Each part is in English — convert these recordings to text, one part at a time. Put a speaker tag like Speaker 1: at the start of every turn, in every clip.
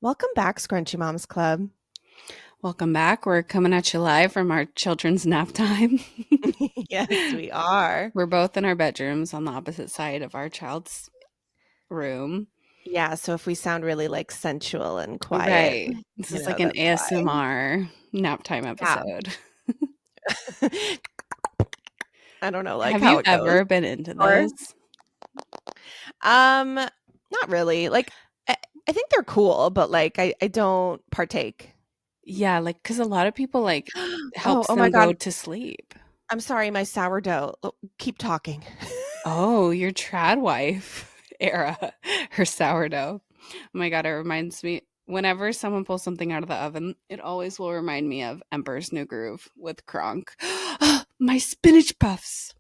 Speaker 1: Welcome back, Scrunchy Moms Club.
Speaker 2: Welcome back. We're coming at you live from our children's nap time.
Speaker 1: Yes, we are.
Speaker 2: We're both in our bedrooms on the opposite side of our child's room.
Speaker 1: Yeah, so if we sound really like sensual and quiet,
Speaker 2: Right. This is like an
Speaker 1: that's why.
Speaker 2: ASMR nap time
Speaker 1: Yeah.
Speaker 2: episode.
Speaker 1: I don't know like
Speaker 2: Have
Speaker 1: how
Speaker 2: you
Speaker 1: it goes.
Speaker 2: ever been into
Speaker 1: Or
Speaker 2: those?
Speaker 1: not really. Like I think they're cool, but like I don't partake.
Speaker 2: Yeah, like because a lot of people like
Speaker 1: Oh,
Speaker 2: helps
Speaker 1: oh my
Speaker 2: them
Speaker 1: God.
Speaker 2: go to sleep.
Speaker 1: I'm sorry, my sourdough. Oh, keep talking.
Speaker 2: Oh, your trad wife era, her sourdough. Oh my God, it reminds me whenever someone pulls something out of the oven, it always will remind me of Emperor's New Groove with Kronk. My spinach puffs.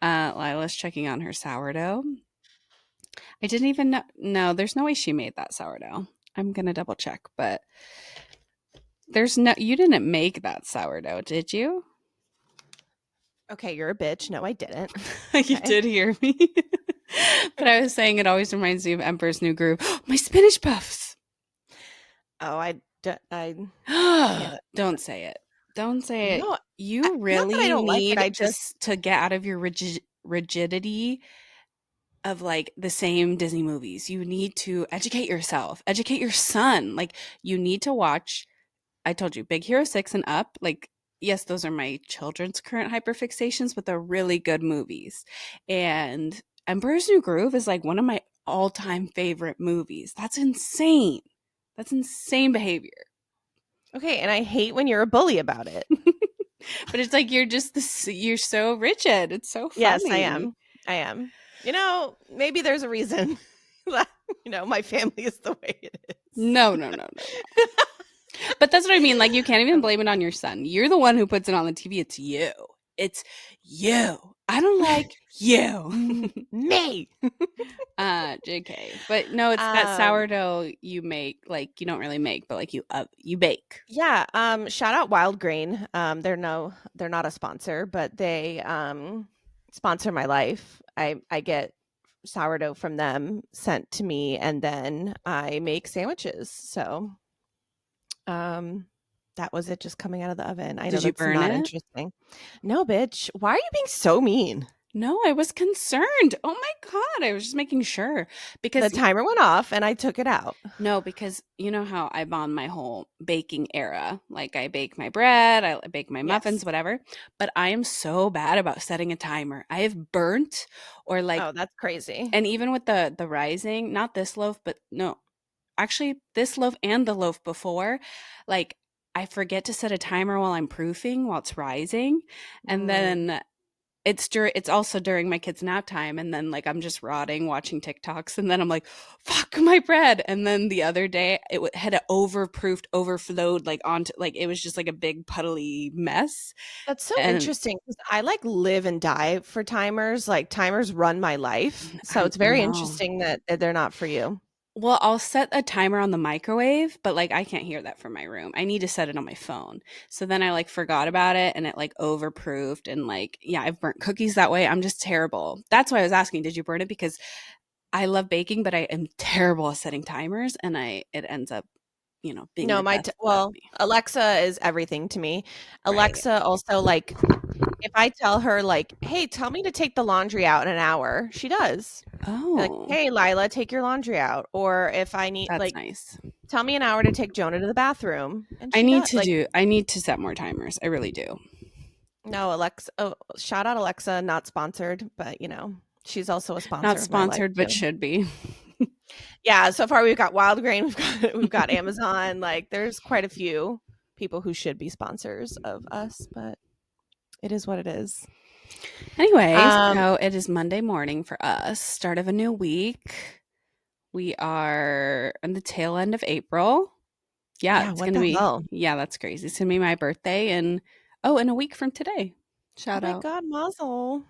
Speaker 2: Lila's checking on her sourdough. I didn't even know. No, there's no way she made that sourdough. I'm gonna double check, but you didn't make that sourdough, did you?
Speaker 1: Okay, you're a bitch. No, I didn't.
Speaker 2: You
Speaker 1: Okay.
Speaker 2: did hear me. But I was saying it always reminds me of Emperor's New Groove. My spinach puffs.
Speaker 1: Oh, I can't.
Speaker 2: Don't say it. Don't say it.
Speaker 1: No,
Speaker 2: You
Speaker 1: not that I
Speaker 2: really
Speaker 1: don't like it.
Speaker 2: need
Speaker 1: I just
Speaker 2: to get out of your rigidity of like the same Disney movies. You need to educate yourself, educate your son. Like you need to watch. I told you, Big Hero 6 and up. Like yes, those are my children's current hyperfixations, but they're really good movies. And Emperor's New Groove is like one of my all-time favorite movies. That's insane. That's insane behavior.
Speaker 1: okay, and I hate when you're a bully about it.
Speaker 2: But it's like you're so rigid. It's so
Speaker 1: Yes, I
Speaker 2: funny.
Speaker 1: am. I am. Maybe there's a reason that, my family is the way it is.
Speaker 2: No, no, no, no, no. But that's what I mean. Like you can't even blame it on your son. You're the one who puts it on the TV. It's you. It's you. I don't like you.
Speaker 1: Me.
Speaker 2: JK. But no, it's that
Speaker 1: Um,
Speaker 2: sourdough you make, like you don't really make, but like you bake.
Speaker 1: yeah, shout out Wild Grain. They're not a sponsor, but they sponsor my life. I get sourdough from them sent to me and then I make sandwiches. So, um that was it just coming out of the oven. I know
Speaker 2: Did you
Speaker 1: that's
Speaker 2: burn
Speaker 1: not
Speaker 2: it?
Speaker 1: interesting. No, bitch. Why are you being so mean?
Speaker 2: No, I was concerned. Oh my God. I was just making sure
Speaker 1: The
Speaker 2: because
Speaker 1: timer went off and I took it out.
Speaker 2: no, because you know how I bond my whole baking era. Like I bake my bread, I bake my
Speaker 1: Yes.
Speaker 2: muffins, whatever. But I am so bad about setting a timer. I have burnt or like
Speaker 1: Oh, that's crazy.
Speaker 2: and even with the rising, not this loaf, but no, actually this loaf and the loaf before, like I forget to set a timer while I'm proofing while it's rising. And
Speaker 1: Mm.
Speaker 2: then it's also during my kids' nap time, and then, like, I'm just rotting watching TikToks, and then I'm like, "Fuck my bread," and then the other day, had overproofed, overflowed, like, onto like, it was just, like, a big puddly mess,
Speaker 1: That's so
Speaker 2: and
Speaker 1: interesting 'cause I, like, live and die for timers, like, timers run my life, so it's
Speaker 2: I
Speaker 1: very
Speaker 2: know.
Speaker 1: interesting that they're not for you.
Speaker 2: Well, I'll set a timer on the microwave, but, like, I can't hear that from my room. I need to set it on my phone. So then I, like, forgot about it, and it, like, overproofed, and, like, yeah, I've burnt cookies that way. I'm just terrible. That's why I was asking, did you burn it? Because I love baking, but I am terrible at setting timers, and it ends up, being
Speaker 1: No,
Speaker 2: the death of me.
Speaker 1: Alexa is everything to me.
Speaker 2: Right.
Speaker 1: Alexa also, like, if I tell her, like, "Hey, tell me to take the laundry out in an hour," she does. Like,
Speaker 2: Oh,
Speaker 1: "Hey, Lila, take your laundry out," or if I need
Speaker 2: that's
Speaker 1: like,
Speaker 2: nice.
Speaker 1: "Tell me an hour to take Jonah to the bathroom," and she does. Like,
Speaker 2: I need to set more timers. I really do.
Speaker 1: no, Alexa shout out Alexa, not sponsored, but, she's also a
Speaker 2: Not
Speaker 1: sponsor of my life
Speaker 2: sponsored, but
Speaker 1: too.
Speaker 2: should be.
Speaker 1: Yeah, so far we've got Wild Grain, we've got Amazon, like, there's quite a few people who should be sponsors of us, but it is what it is.
Speaker 2: Anyway,
Speaker 1: Um,
Speaker 2: so it is Monday morning for us, start of a new week. We are on the tail end of April. Yeah,
Speaker 1: yeah,
Speaker 2: it's
Speaker 1: what
Speaker 2: gonna
Speaker 1: the
Speaker 2: be
Speaker 1: hell?
Speaker 2: yeah, that's crazy. It's gonna be my birthday and oh, in a week from today.
Speaker 1: Oh
Speaker 2: Shout
Speaker 1: my
Speaker 2: out.
Speaker 1: god, mazel.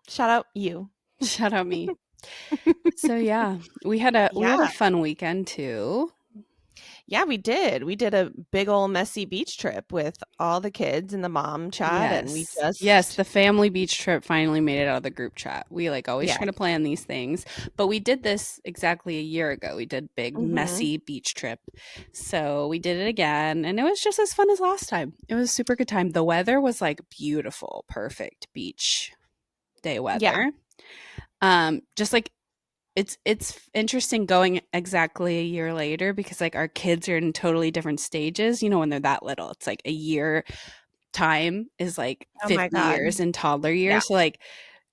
Speaker 1: Shout out you.
Speaker 2: Shout out me. So yeah, we had a
Speaker 1: Yeah.
Speaker 2: fun weekend too.
Speaker 1: Yeah, we did. We did a big old messy beach trip with all the kids in the mom chat, and we
Speaker 2: Yes. Yes,
Speaker 1: just
Speaker 2: the family beach trip finally made it out of the group chat. We like always
Speaker 1: yeah.
Speaker 2: try to plan these things, but we did this exactly a year ago. We did big
Speaker 1: Mhm.
Speaker 2: messy beach trip. So we did it again and it was just as fun as last time. It was a super good time. The weather was like beautiful, perfect beach day
Speaker 1: Yeah.
Speaker 2: weather. Just like it's interesting going exactly a year later because like our kids are in totally different stages, you know, when they're that little. It's like a year time is like
Speaker 1: Oh my
Speaker 2: 50
Speaker 1: god.
Speaker 2: years in toddler
Speaker 1: Yeah.
Speaker 2: years. So like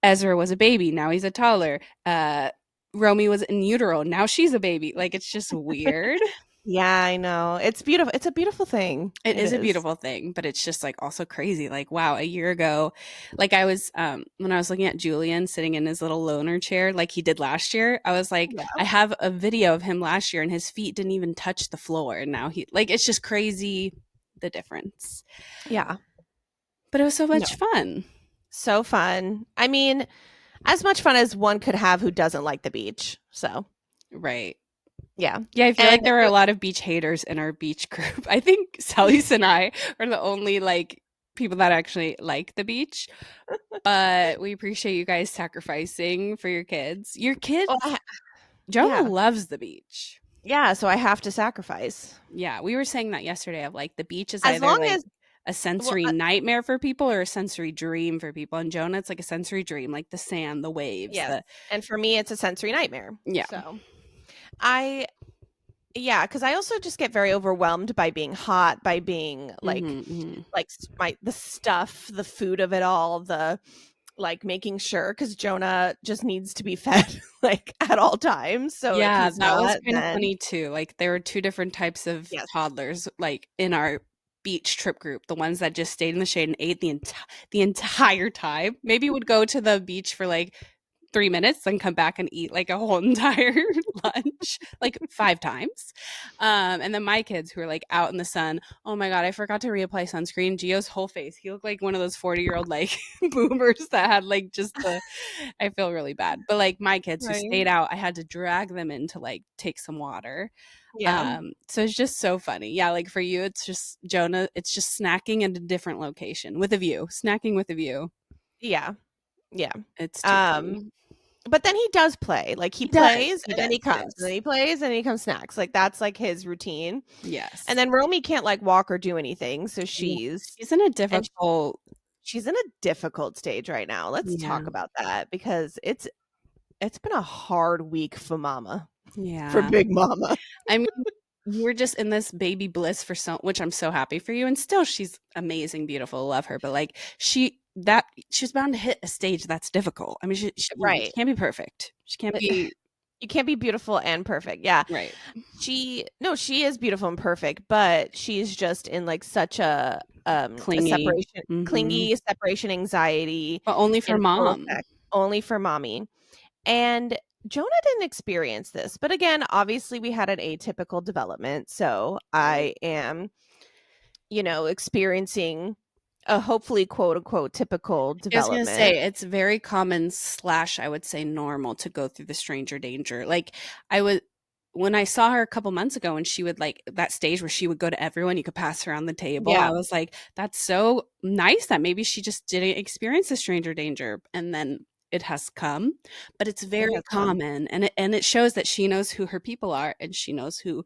Speaker 2: Ezra was a baby, now he's a toddler. Romy was in utero, now she's a baby. Like it's just weird.
Speaker 1: Yeah, I know. It's beautiful. It's a beautiful thing.
Speaker 2: It
Speaker 1: It
Speaker 2: is a
Speaker 1: is.
Speaker 2: beautiful thing, but it's just like also crazy. Like, wow, a year ago, like I was when I was looking at Julian sitting in his little loner chair like he did last year, I was like,
Speaker 1: Yeah.
Speaker 2: I have a video of him last year and his feet didn't even touch the floor. And now he like it's just crazy the difference.
Speaker 1: Yeah.
Speaker 2: But it was so
Speaker 1: No.
Speaker 2: much fun.
Speaker 1: So fun. I mean, as much fun as one could have who doesn't like the beach. So,
Speaker 2: Right.
Speaker 1: yeah.
Speaker 2: Yeah, I feel
Speaker 1: And
Speaker 2: like there are a lot of beach haters in our beach group. I think Sally's and I are the only like people that actually like the beach. But we appreciate you guys sacrificing for your kids. Your kids,
Speaker 1: oh,
Speaker 2: Jonah
Speaker 1: yeah.
Speaker 2: loves the beach.
Speaker 1: Yeah, so I have to sacrifice.
Speaker 2: Yeah, we were saying that yesterday of like the beach is
Speaker 1: As
Speaker 2: either
Speaker 1: long
Speaker 2: like
Speaker 1: as
Speaker 2: a
Speaker 1: well,
Speaker 2: sensory nightmare for people or a sensory dream for people. And Jonah, it's like a sensory dream, like the sand, the waves,
Speaker 1: yes.
Speaker 2: the
Speaker 1: And for me it's a sensory nightmare.
Speaker 2: yeah.
Speaker 1: So, I yeah, cuz I also just get very overwhelmed by being hot, by being
Speaker 2: Hmm, hmm.
Speaker 1: like my the stuff, the food of it all, the like making sure cuz Jonah just needs to be fed like at all times. So if
Speaker 2: Yeah,
Speaker 1: he's
Speaker 2: that was
Speaker 1: not,
Speaker 2: kind of
Speaker 1: then
Speaker 2: funny too. Like there were two different types of
Speaker 1: yes.
Speaker 2: toddlers like in our beach trip group. The ones that just stayed in the shade and ate the entire time. Maybe would go to the beach for like 3 minutes, then come back and eat like a whole entire lunch, like 5 times. And then my kids who are like out in the sun. Oh my god, I forgot to reapply sunscreen. Gio's whole face. He looked like one of those 40-year-old like boomers that had like just the I feel really bad. But like my kids who
Speaker 1: Right.
Speaker 2: stayed out, I had to drag them in to like take some water.
Speaker 1: Yeah.
Speaker 2: So it's just so funny. Yeah, like for you, it's just Jonah, it's just snacking at a different location with a view, snacking with a view.
Speaker 1: Yeah. Yeah.
Speaker 2: It's too funny.
Speaker 1: Um but then he does play. Like he
Speaker 2: He does.
Speaker 1: plays
Speaker 2: He
Speaker 1: and then he
Speaker 2: does. He
Speaker 1: comes and then
Speaker 2: does.
Speaker 1: he plays and then he comes snacks. Like that's like his routine. And
Speaker 2: Yes.
Speaker 1: then Romy can't like walk or do anything, so
Speaker 2: Yeah.
Speaker 1: she's
Speaker 2: She's in a
Speaker 1: and
Speaker 2: difficult
Speaker 1: she's in a difficult stage right now. Let's
Speaker 2: yeah.
Speaker 1: talk about that because it's been a hard week for mama, for
Speaker 2: Yeah.
Speaker 1: big mama.
Speaker 2: I mean, you were just in this baby bliss for so which I'm so happy for you. And still she's amazing, beautiful, love her. But like she's bound to hit a stage that's difficult. I mean, she
Speaker 1: Right.
Speaker 2: can't be perfect. She can't be
Speaker 1: You can't be beautiful and perfect. Yeah.
Speaker 2: right.
Speaker 1: She no, she is beautiful and perfect, but she's just in like such a
Speaker 2: Clingy.
Speaker 1: separation
Speaker 2: Hmm.
Speaker 1: clingy separation anxiety
Speaker 2: But only for
Speaker 1: in full
Speaker 2: mom.
Speaker 1: effect, only for mommy. And Jonah didn't experience this. But again, obviously we had an atypical development, so
Speaker 2: Right.
Speaker 1: I am, experiencing a hopefully quote unquote typical
Speaker 2: I was gonna say
Speaker 1: development.
Speaker 2: it's very common slash I would say normal to go through the stranger danger. Like I was when I saw her a couple months ago and she would like that stage where she would go to everyone, you could pass her around the table. I
Speaker 1: Yeah,
Speaker 2: was like, that's so nice that maybe she just didn't experience the stranger danger. And then it has come, but it's
Speaker 1: it
Speaker 2: very
Speaker 1: has come.
Speaker 2: common and it shows that she knows who her people are and she knows who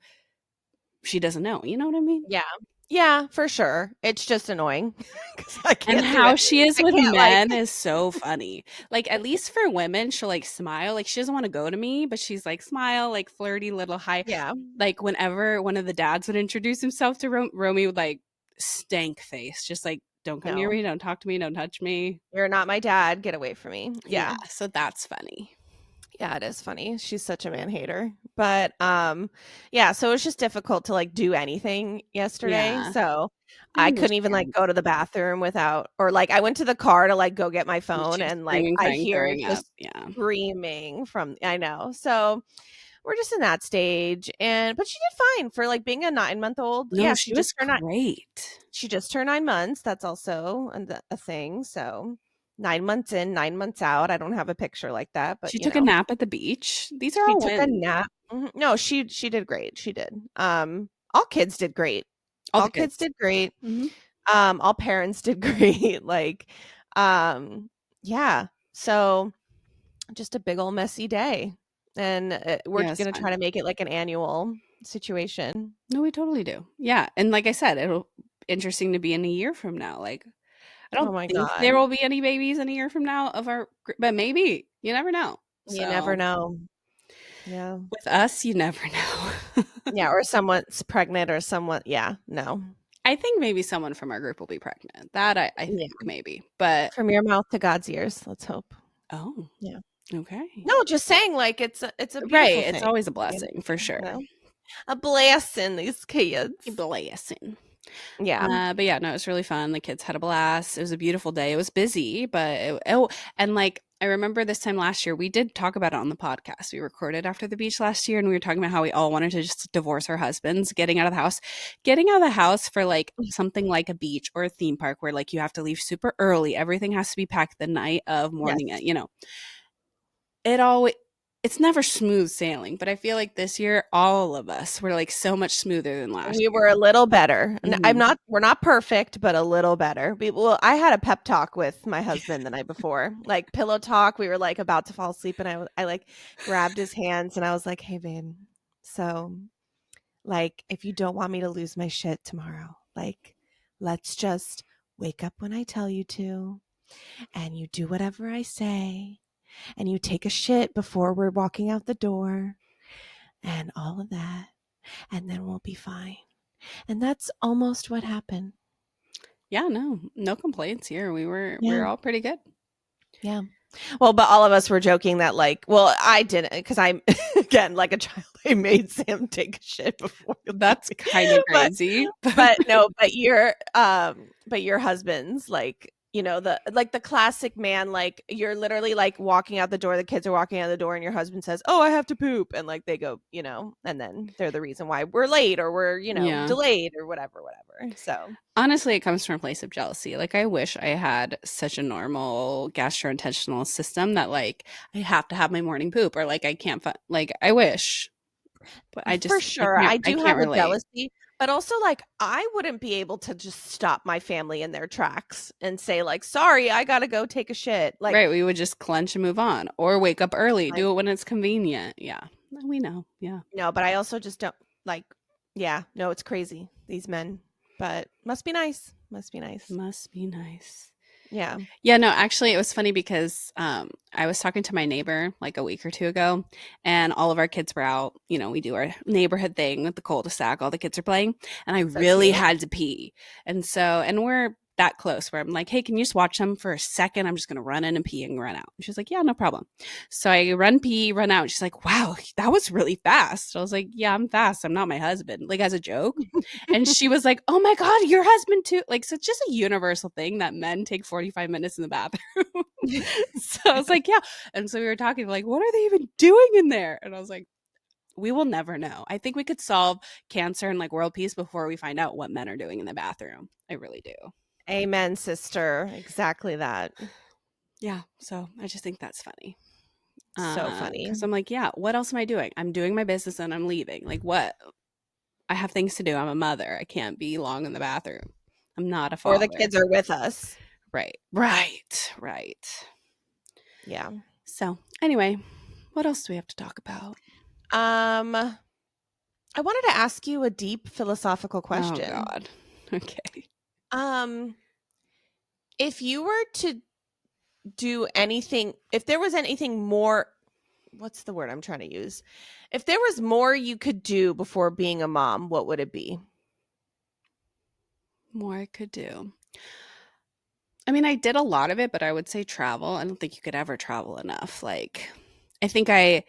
Speaker 2: she doesn't know. You know what I mean?
Speaker 1: Yeah. Yeah, for sure. It's just annoying because I
Speaker 2: And
Speaker 1: can't do
Speaker 2: how
Speaker 1: it.
Speaker 2: she is
Speaker 1: I
Speaker 2: with
Speaker 1: can't like
Speaker 2: men is so funny. Like, at least for women, she'll like smile. Like, she doesn't want to go to me, but she's like, smile, like flirty little high.
Speaker 1: yeah,
Speaker 2: Like, whenever one of the dads would introduce himself to Romy would like stank face, just like, don't come near
Speaker 1: no.
Speaker 2: me, don't talk to me, don't touch me.
Speaker 1: You're not my dad. Get away from me.
Speaker 2: Yeah.
Speaker 1: Yeah.
Speaker 2: So that's funny.
Speaker 1: Yeah, it is funny. She's such a man hater. But yeah, so it was just difficult to like do anything yesterday.
Speaker 2: Yeah.
Speaker 1: So
Speaker 2: I
Speaker 1: I couldn't even like
Speaker 2: understand.
Speaker 1: go to the bathroom without or like I went to the car to like go get my phone
Speaker 2: She was
Speaker 1: and like
Speaker 2: screaming,
Speaker 1: I
Speaker 2: crying,
Speaker 1: hear it
Speaker 2: throwing up.
Speaker 1: just
Speaker 2: Yeah.
Speaker 1: screaming from I know. So we're just in that stage and but she did fine for like being a 9-month old.
Speaker 2: No,
Speaker 1: Yeah,
Speaker 2: she was great.
Speaker 1: she just turned 9 months. That's also a thing. So 9 months in, 9 months out. I don't have a picture like that, but
Speaker 2: She took a nap at the beach. These are
Speaker 1: she
Speaker 2: all
Speaker 1: took a
Speaker 2: wins.
Speaker 1: nap. Mhm. No, she did great. She did. all kids did great.
Speaker 2: All the
Speaker 1: All kids
Speaker 2: kids.
Speaker 1: did great.
Speaker 2: Hmm.
Speaker 1: All parents did great. Like, yeah. So just a big old messy day. And we're
Speaker 2: Yeah, it's
Speaker 1: going to
Speaker 2: fine.
Speaker 1: try to make it like an annual situation.
Speaker 2: No, we totally do. Yeah, and like I said, it'll interesting to be in a year from now. Like, I
Speaker 1: Oh
Speaker 2: don't
Speaker 1: my
Speaker 2: think there
Speaker 1: God.
Speaker 2: will be any babies in a year from now of our, but maybe you never know.
Speaker 1: You never
Speaker 2: So
Speaker 1: know. Yeah.
Speaker 2: with us, you never know.
Speaker 1: Yeah. Or someone's pregnant or someone. Yeah. No.
Speaker 2: I think maybe someone from our group will be pregnant. That I think
Speaker 1: Yeah.
Speaker 2: maybe, but
Speaker 1: From your mouth to God's ears. Let's hope.
Speaker 2: oh,
Speaker 1: Yeah.
Speaker 2: okay,
Speaker 1: No, just saying, like it's a
Speaker 2: right.
Speaker 1: beautiful
Speaker 2: It's
Speaker 1: thing.
Speaker 2: always a
Speaker 1: You
Speaker 2: blessing for
Speaker 1: you
Speaker 2: sure.
Speaker 1: know, a blessing. These
Speaker 2: A
Speaker 1: kids.
Speaker 2: blessing.
Speaker 1: Yeah.
Speaker 2: But yeah, no, it was really fun. The kids had a blast. It was a beautiful day. It was busy, but oh, and like I remember this time last year, we did talk about it on the podcast. We recorded after the beach last year, and we were talking about how we all wanted to just divorce our husbands, getting out of the house for like something like a beach or a theme park where like you have to leave super early. Everything has to be packed the night of morning.
Speaker 1: Yes.
Speaker 2: It always it's never smooth sailing, but I feel like this year all of us were like so much smoother than last
Speaker 1: We
Speaker 2: year.
Speaker 1: were a little better. I'm
Speaker 2: Mhm.
Speaker 1: not we're not perfect, but a little better. Well, I had a pep talk with my husband the night before. Like pillow talk. We were like about to fall asleep and I like grabbed his hands and I was like, "Hey babe. So, like if you don't want me to lose my shit tomorrow, like let's just wake up when I tell you to and you do whatever I say and you take a shit before we're walking out the door and all of that and then we'll be fine." And that's almost what happened.
Speaker 2: Yeah, no complaints here. We were
Speaker 1: Yeah.
Speaker 2: all pretty good.
Speaker 1: Yeah. Well, but all of us were joking that like, well, I didn't because I'm again like a child. I made Sam take a shit before
Speaker 2: That's
Speaker 1: leaving.
Speaker 2: kind of
Speaker 1: But
Speaker 2: crazy, but
Speaker 1: but no, but your husband's like, the classic man, like you're literally like walking out the door, the kids are walking out the door, and your husband says, "Oh, I have to poop," and like they go, and then they're the reason why we're late or we're
Speaker 2: yeah.
Speaker 1: delayed or whatever. So
Speaker 2: Honestly, it comes from a place of jealousy. Like I wish I had such a normal gastrointestinal system that like I have to have my morning poop or like I can't like I wish, but I
Speaker 1: for
Speaker 2: just
Speaker 1: sure, I
Speaker 2: I
Speaker 1: do
Speaker 2: can't
Speaker 1: have a
Speaker 2: relate.
Speaker 1: jealousy, but also, like, I wouldn't be able to just stop my family in their tracks and say, like, "Sorry, I gotta go take a shit." Like,
Speaker 2: Right, we would just clench and move on or wake up early,
Speaker 1: I
Speaker 2: do it when it's convenient. Yeah. We know. Yeah.
Speaker 1: no, but I also just don't like yeah, no, it's crazy, these men, but must be nice, must be nice.
Speaker 2: Must be nice.
Speaker 1: Yeah,
Speaker 2: Yeah, no, actually, it was funny because I was talking to my neighbor like a week or two ago, and all of our kids were out. We do our neighborhood thing with the cul-de-sac. All the kids are playing, and I
Speaker 1: so
Speaker 2: really
Speaker 1: cute.
Speaker 2: had to pee. And we're that close where I'm like, hey, can you just watch them for a second? I'm just going to run in and pee and run out. And she's like, yeah, no problem. So I run, pee, run out. And she's like, wow, that was really fast. I was like, yeah, I'm fast. I'm not my husband, like as a joke. And she was like, "Oh my god, your husband too." Like so it's just a universal thing that men take 45 minutes in the bathroom. So I was like, "Yeah." And so we were talking like, "What are they even doing in there?" And I was like, "We will never know. I think we could solve cancer and like world peace before we find out what men are doing in the bathroom. I really do."
Speaker 1: Amen, sister, exactly that.
Speaker 2: Yeah, so I just think that's funny.
Speaker 1: So funny.
Speaker 2: Cuz I'm like, "Yeah, what else am I doing? I'm doing my business and I'm leaving. Like what? I have things to do. I'm a mother. I can't be long in the bathroom. I'm not a
Speaker 1: Or the
Speaker 2: father."
Speaker 1: kids are with us.
Speaker 2: Right. Right. Right.
Speaker 1: Yeah.
Speaker 2: So, anyway, what else do we have to talk about?
Speaker 1: I wanted to ask you a deep philosophical
Speaker 2: Oh
Speaker 1: question.
Speaker 2: god. Okay.
Speaker 1: Um, if you were to do anything, if there was anything more, what's the word I'm trying to use? If there was more you could do before being a mom, what would it be?
Speaker 2: More I could do. I mean, I did a lot of it, but I would say travel. I don't think you could ever travel enough. Like I think I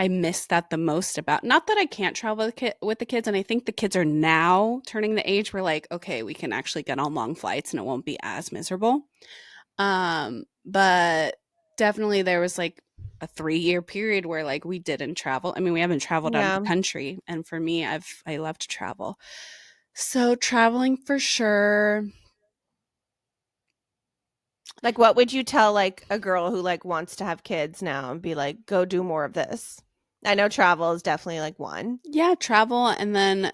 Speaker 2: miss that the most about not that I can't travel with the kids and I think the kids are now turning the age where like okay, we can actually get on long flights and it won't be as miserable. But definitely there was like a 3-year period where like we didn't travel. I mean, we haven't traveled out of the
Speaker 1: Yeah.
Speaker 2: country, and for me, I love to travel. So traveling for sure.
Speaker 1: Like what would you tell like a girl who like wants to have kids now and be like, go do more of this? I know travel is definitely like one.
Speaker 2: Yeah, travel and then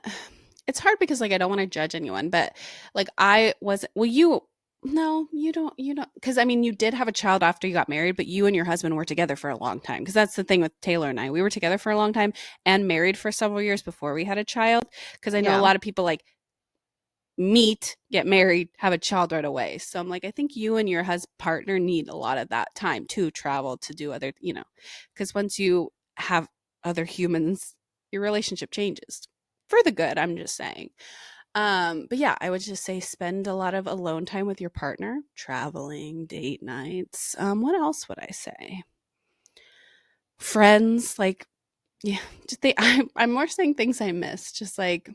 Speaker 2: it's hard because like I don't want to judge anyone, but like I was well you no, you don't because I mean you did have a child after you got married, but you and your husband were together for a long time because that's the thing with Taylor and I. We were together for a long time and married for several years before we had a child because I know a
Speaker 1: Yeah.
Speaker 2: lot of people like meet, get married, have a child right away. So I'm like I think you and your husband partner need a lot of that time to travel to do other, because once you have other humans, your relationship changes for the good, I'm just saying. But yeah, I would just say spend a lot of alone time with your partner, traveling, date nights. What else would I say? Friends, like yeah, just I'm more saying things I miss. Just like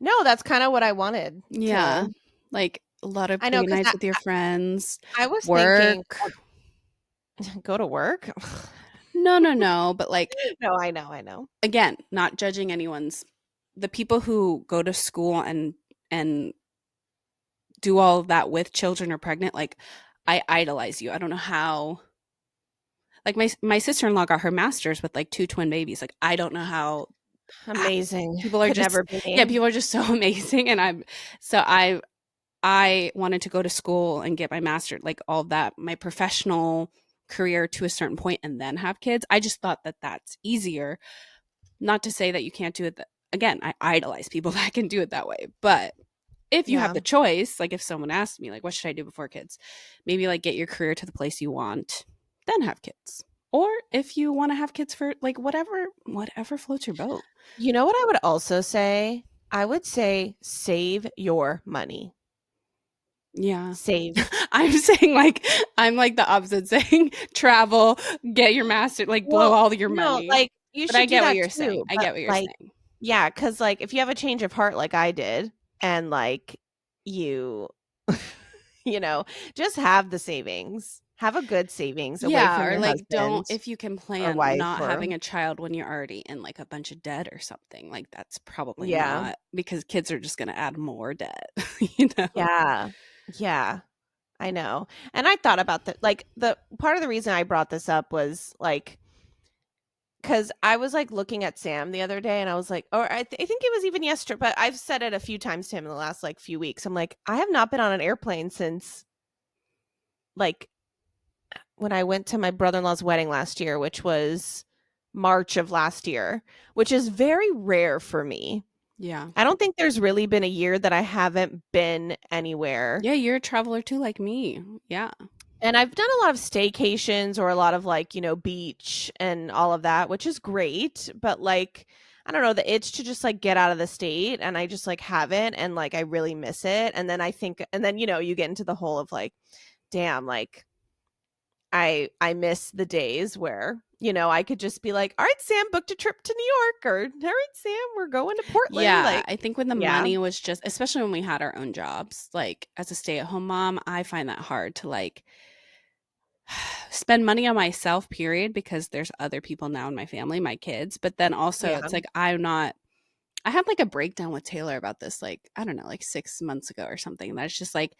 Speaker 1: No, that's kind of what I wanted
Speaker 2: yeah,
Speaker 1: to.
Speaker 2: like a lot of
Speaker 1: I know
Speaker 2: date
Speaker 1: because
Speaker 2: nights with your friends,
Speaker 1: I was thinking
Speaker 2: work.
Speaker 1: go to work.
Speaker 2: No, no, no. But like
Speaker 1: No, I know, I know.
Speaker 2: again, not judging anyone's the people who go to school and do all of that with children or pregnant, like I idolize you. I don't know how like my sister-in-law got her master's with like two twin babies. Like I don't know how
Speaker 1: Amazing.
Speaker 2: people are
Speaker 1: Could
Speaker 2: just
Speaker 1: never be
Speaker 2: yeah,
Speaker 1: me.
Speaker 2: people are just so amazing and so I wanted to go to school and get my master, like all that, my professional career to a certain point and then have kids. I just thought that that's easier. Not to say that you can't do it. Again, I idolize people that can do it that way. But if you have
Speaker 1: Yeah.
Speaker 2: the choice, like if someone asked me, like, what should I do before kids? Maybe like get your career to the place you want, then have kids. Or if you want to have kids for like whatever floats your boat.
Speaker 1: You know what I would also say? I would say save your money.
Speaker 2: Yeah.
Speaker 1: Save.
Speaker 2: I'm like the opposite saying travel, get your master, like blow
Speaker 1: Well,
Speaker 2: all your
Speaker 1: no,
Speaker 2: money.
Speaker 1: like you
Speaker 2: But I
Speaker 1: should do
Speaker 2: get what
Speaker 1: that
Speaker 2: you're saying.
Speaker 1: too,
Speaker 2: I
Speaker 1: but
Speaker 2: get what you're
Speaker 1: like
Speaker 2: saying.
Speaker 1: yeah, cuz like if you have a change of heart like I did and like you you know, just have the savings. Have a good savings away
Speaker 2: Yeah,
Speaker 1: from
Speaker 2: or
Speaker 1: your
Speaker 2: like don't
Speaker 1: husband
Speaker 2: if you can
Speaker 1: or
Speaker 2: plan
Speaker 1: wife
Speaker 2: not
Speaker 1: or
Speaker 2: having a child when you're already in like a bunch of debt or something. Like that's probably
Speaker 1: yeah.
Speaker 2: not because kids are just going to add more debt, you know.
Speaker 1: Yeah. Yeah. I know. And I thought about that. Like the part of the reason I brought this up was like because I was like looking at Sam the other day and I was like, or I think it was even yesterday, but I've said it a few times to him in the last like few weeks. I'm like, I have not been on an airplane since like when I went to my brother in law's wedding last year, which was March of last year, which is very rare for me.
Speaker 2: Yeah.
Speaker 1: I don't think there's really been a year that I haven't been anywhere.
Speaker 2: Yeah, you're a traveler too like me. Yeah.
Speaker 1: And I've done a lot of staycations or a lot of like, beach and all of that, which is great. But like, I don't know, the itch to just like get out of the state and I just like haven't and like I really miss it. And then I think, and then, you get into the whole of like, damn, like I miss the days where, I could just be like, all right, Sam, booked a trip to New York or all right, Sam, we're going to Portland.
Speaker 2: Yeah,
Speaker 1: Like,
Speaker 2: I think when the
Speaker 1: yeah,
Speaker 2: money was just especially when we had our own jobs, like as a stay-at-home mom, I find that hard to like spend money on myself period because there's other people now in my family, my kids, but then also
Speaker 1: yeah,
Speaker 2: it's like I'm not I had like a breakdown with Taylor about this like I don't know, like 6 months ago or something. That's just like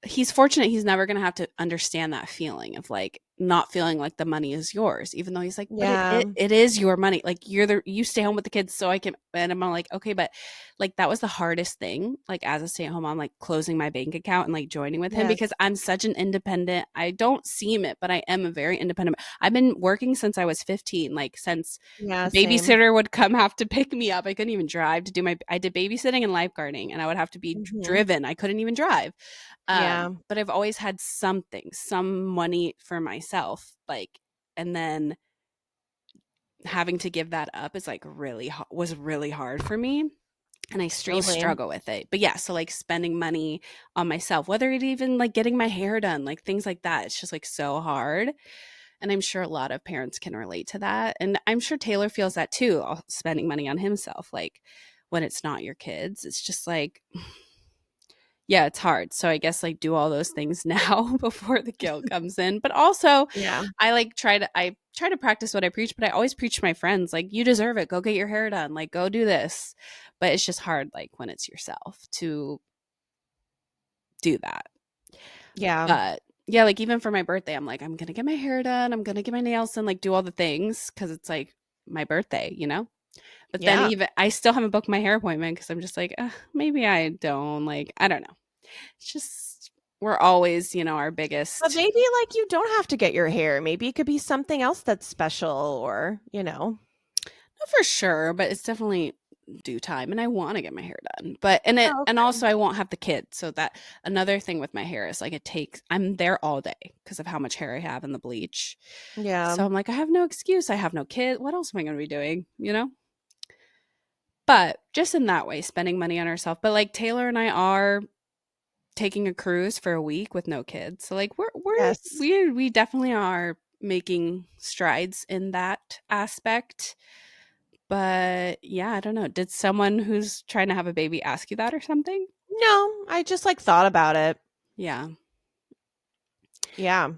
Speaker 2: he's fortunate he's never going to have to understand that feeling of like not feeling like the money is yours even though he's like but it,
Speaker 1: yeah,
Speaker 2: it it is your money like you stay home with the kids so I can and I'm like okay but like that was the hardest thing like as a stay-at-home mom like closing my bank account and like joining with him
Speaker 1: yes,
Speaker 2: because I'm such an independent I don't seem it but I am a very independent I've been working since I was 15 like since
Speaker 1: yeah, same.
Speaker 2: babysitter would come have to pick me up I couldn't even drive to do my I did babysitting and lifeguarding and I would have to be
Speaker 1: Hmm.
Speaker 2: driven I couldn't even drive
Speaker 1: Yeah,
Speaker 2: but I've always had something, some money for myself, like, and then having to give that up is like was really hard for me. And I still
Speaker 1: totally.
Speaker 2: struggle with it. But yeah, so like spending money on myself, whether it even like getting my hair done, like things like that, it's just like so hard. And I'm sure a lot of parents can relate to that. And I'm sure Taylor feels that too, spending money on himself. Like when it's not your kids, it's just like, yeah, it's hard. So I guess like do all those things now before the guilt comes in. But also
Speaker 1: Yeah.
Speaker 2: I try to practice what I preach, but I always preach to my friends like you deserve it. Go get your hair done. Like go do this. But it's just hard like when it's yourself to do that.
Speaker 1: Yeah.
Speaker 2: But yeah, like even for my birthday, I'm like I'm going to get my hair done. I'm going to get my nails done, like do all the things cuz it's like my birthday, you know? But then
Speaker 1: Yeah.
Speaker 2: even I still haven't booked my hair appointment because I'm just like, maybe I don't. Like, I don't know. It's just we're always, our
Speaker 1: But
Speaker 2: biggest.
Speaker 1: maybe like you don't have to get your hair. Maybe it could be something else that's special or.
Speaker 2: Not for sure, but it's definitely due time, and I want to get my hair done. But
Speaker 1: Oh,
Speaker 2: and
Speaker 1: okay.
Speaker 2: also I won't have the kids, so that another thing with my hair is like it takes. I'm there all day because of how much hair I have in the bleach.
Speaker 1: Yeah.
Speaker 2: So I'm like, I have no excuse. I have no kid. What else am I going to be doing? But just in that way, spending money on ourselves. But like Taylor and I are taking a cruise for a week with no kids. So like
Speaker 1: Yes.
Speaker 2: we definitely are making strides in that aspect. But yeah, I don't know. Did someone who's trying to have a baby ask you that or something?
Speaker 1: No, I just like thought about it.
Speaker 2: Yeah.
Speaker 1: Yeah.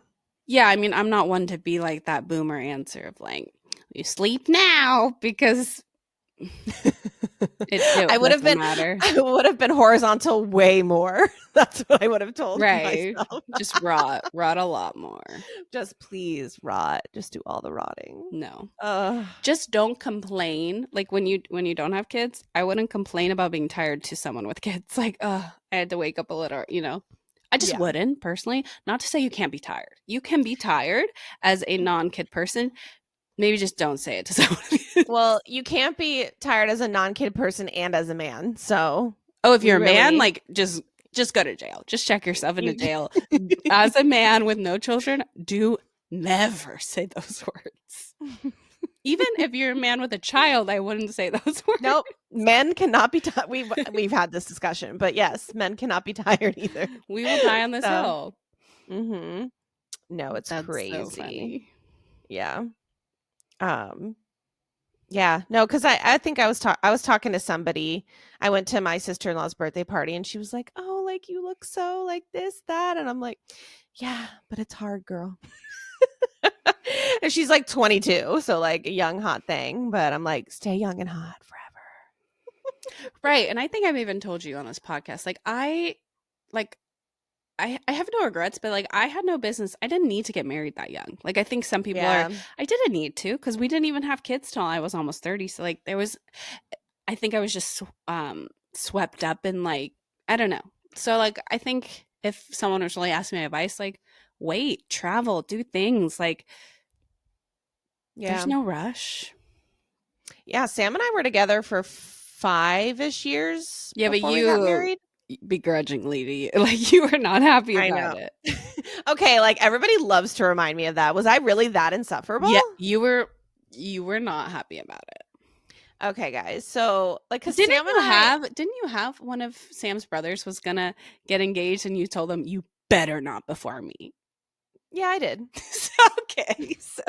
Speaker 2: Yeah, I mean, I'm not one to be like that boomer answer of like, you sleep now because it
Speaker 1: I would have
Speaker 2: doesn't
Speaker 1: been
Speaker 2: matter.
Speaker 1: I would have been horizontal way more. That's what I would have told
Speaker 2: Right.
Speaker 1: myself.
Speaker 2: Just rot a lot more.
Speaker 1: Just please rot. Just do all the rotting.
Speaker 2: No.
Speaker 1: Uh
Speaker 2: Just don't complain. Like when you don't have kids, I wouldn't complain about being tired to someone with kids. Like, I had to wake up a little. I just
Speaker 1: yeah.
Speaker 2: wouldn't personally. Not to say you can't be tired. You can be tired as a non-kid person. Maybe just don't say it to someone.
Speaker 1: Well, you can't be tired as a non-kid person and as a man. So
Speaker 2: Oh, if
Speaker 1: we
Speaker 2: you're a man,
Speaker 1: really
Speaker 2: like just go to jail. Just check yourself into
Speaker 1: you
Speaker 2: jail. As a man with no children, do never say those words. Even if you're a man with a child, I wouldn't say those words.
Speaker 1: Nope. Men cannot be tired. We've had this discussion, but yes, men cannot be tired either.
Speaker 2: We will die on this
Speaker 1: So,
Speaker 2: hill.
Speaker 1: mhm. No, it's
Speaker 2: That's so
Speaker 1: crazy.
Speaker 2: funny.
Speaker 1: Yeah. Um yeah, no, because I think I was talking to somebody. I went to my sister-in-law's birthday party and she was like, "Oh, like you look so like this, that." And I'm like, "Yeah, but it's hard, girl." And she's like 22, so like a young hot thing, but I'm like, "Stay young and hot forever."
Speaker 2: Right. And I think I've even told you on this podcast, like I have no regrets, but like I had no business. I didn't need to get married that young. Like I think some people are
Speaker 1: Yeah.
Speaker 2: I didn't need to because we didn't even have kids till I was almost 30. So like I think I was just swept up in like I don't know. So like I think if someone was really asking my advice, like wait, travel, do things, like there's
Speaker 1: Yeah.
Speaker 2: no rush.
Speaker 1: Yeah, Sam and I were together for 5-ish years
Speaker 2: Yeah, but
Speaker 1: before we got
Speaker 2: you
Speaker 1: married.
Speaker 2: begrudgingly like you were not happy
Speaker 1: I
Speaker 2: about
Speaker 1: know.
Speaker 2: it.
Speaker 1: Okay, like everybody loves to remind me of that. Was I really that insufferable?
Speaker 2: Yeah, you were not happy about it.
Speaker 1: Okay, guys. So, like, cause Sam and I,
Speaker 2: Didn't you have one of Sam's brothers was gonna get engaged and you told them you better not before me?
Speaker 1: yeah, I did.
Speaker 2: Okay, so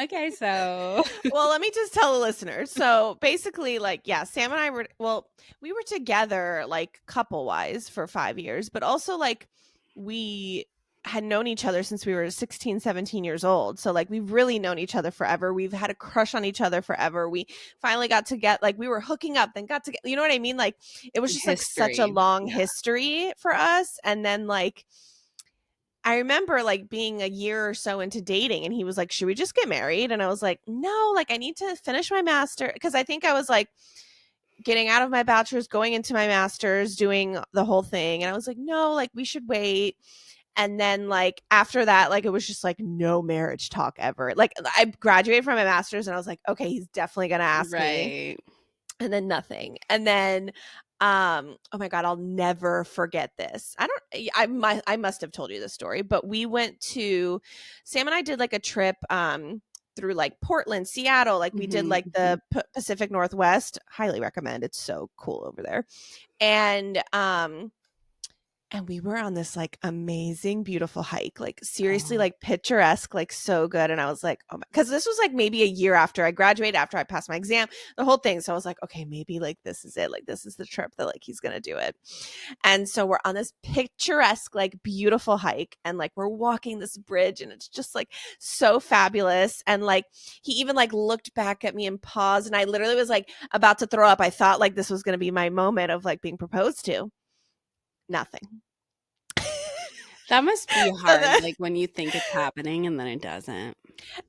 Speaker 2: okay, so
Speaker 1: Well, let me just tell the listeners. So basically, like, yeah, Sam and I we were together like couple wise for 5 years, but also like we had known each other since we were 16, 17 years old. So like we've really known each other forever. We've had a crush on each other forever. We finally got to get like we were hooking up, then got to get, you know what I mean? Like it was just like such a
Speaker 2: history.
Speaker 1: long
Speaker 2: Yeah.
Speaker 1: history for us. And then like I remember like being a year or so into dating and he was like, "Should we just get married?" And I was like, "No, like I need to finish my master because I think I was like getting out of my bachelor's, going into my master's, doing the whole thing." And I was like, "No, like we should wait." And then like after that, like it was just like no marriage talk ever. Like I graduated from my master's and I was like, "Okay, he's definitely going to ask me."
Speaker 2: Right.
Speaker 1: And then nothing. And then oh my god, I'll never forget this. I must have told you this story, but we went to Sam and I did like a trip through like Portland, Seattle, like we did
Speaker 2: Mhm,
Speaker 1: like
Speaker 2: mhm.
Speaker 1: the Pacific Northwest. Highly recommend. It's so cool over there. And we were on this like amazing, beautiful hike, like seriously,
Speaker 2: Oh,
Speaker 1: like picturesque, like so good. And I was like, oh my, because this was like maybe a year after I graduated, after I passed my exam, the whole thing. So I was like, okay, maybe like this is it. Like this is the trip that like he's gonna do it. And so we're on this picturesque, like beautiful hike, and like we're walking this bridge, and it's just like so fabulous. And like he even like looked back at me and paused, and I literally was like about to throw up. I thought like this was gonna be my moment of like being proposed to. Nothing.
Speaker 2: That must be
Speaker 1: So
Speaker 2: hard,
Speaker 1: then
Speaker 2: like, when you think it's happening and then it doesn't.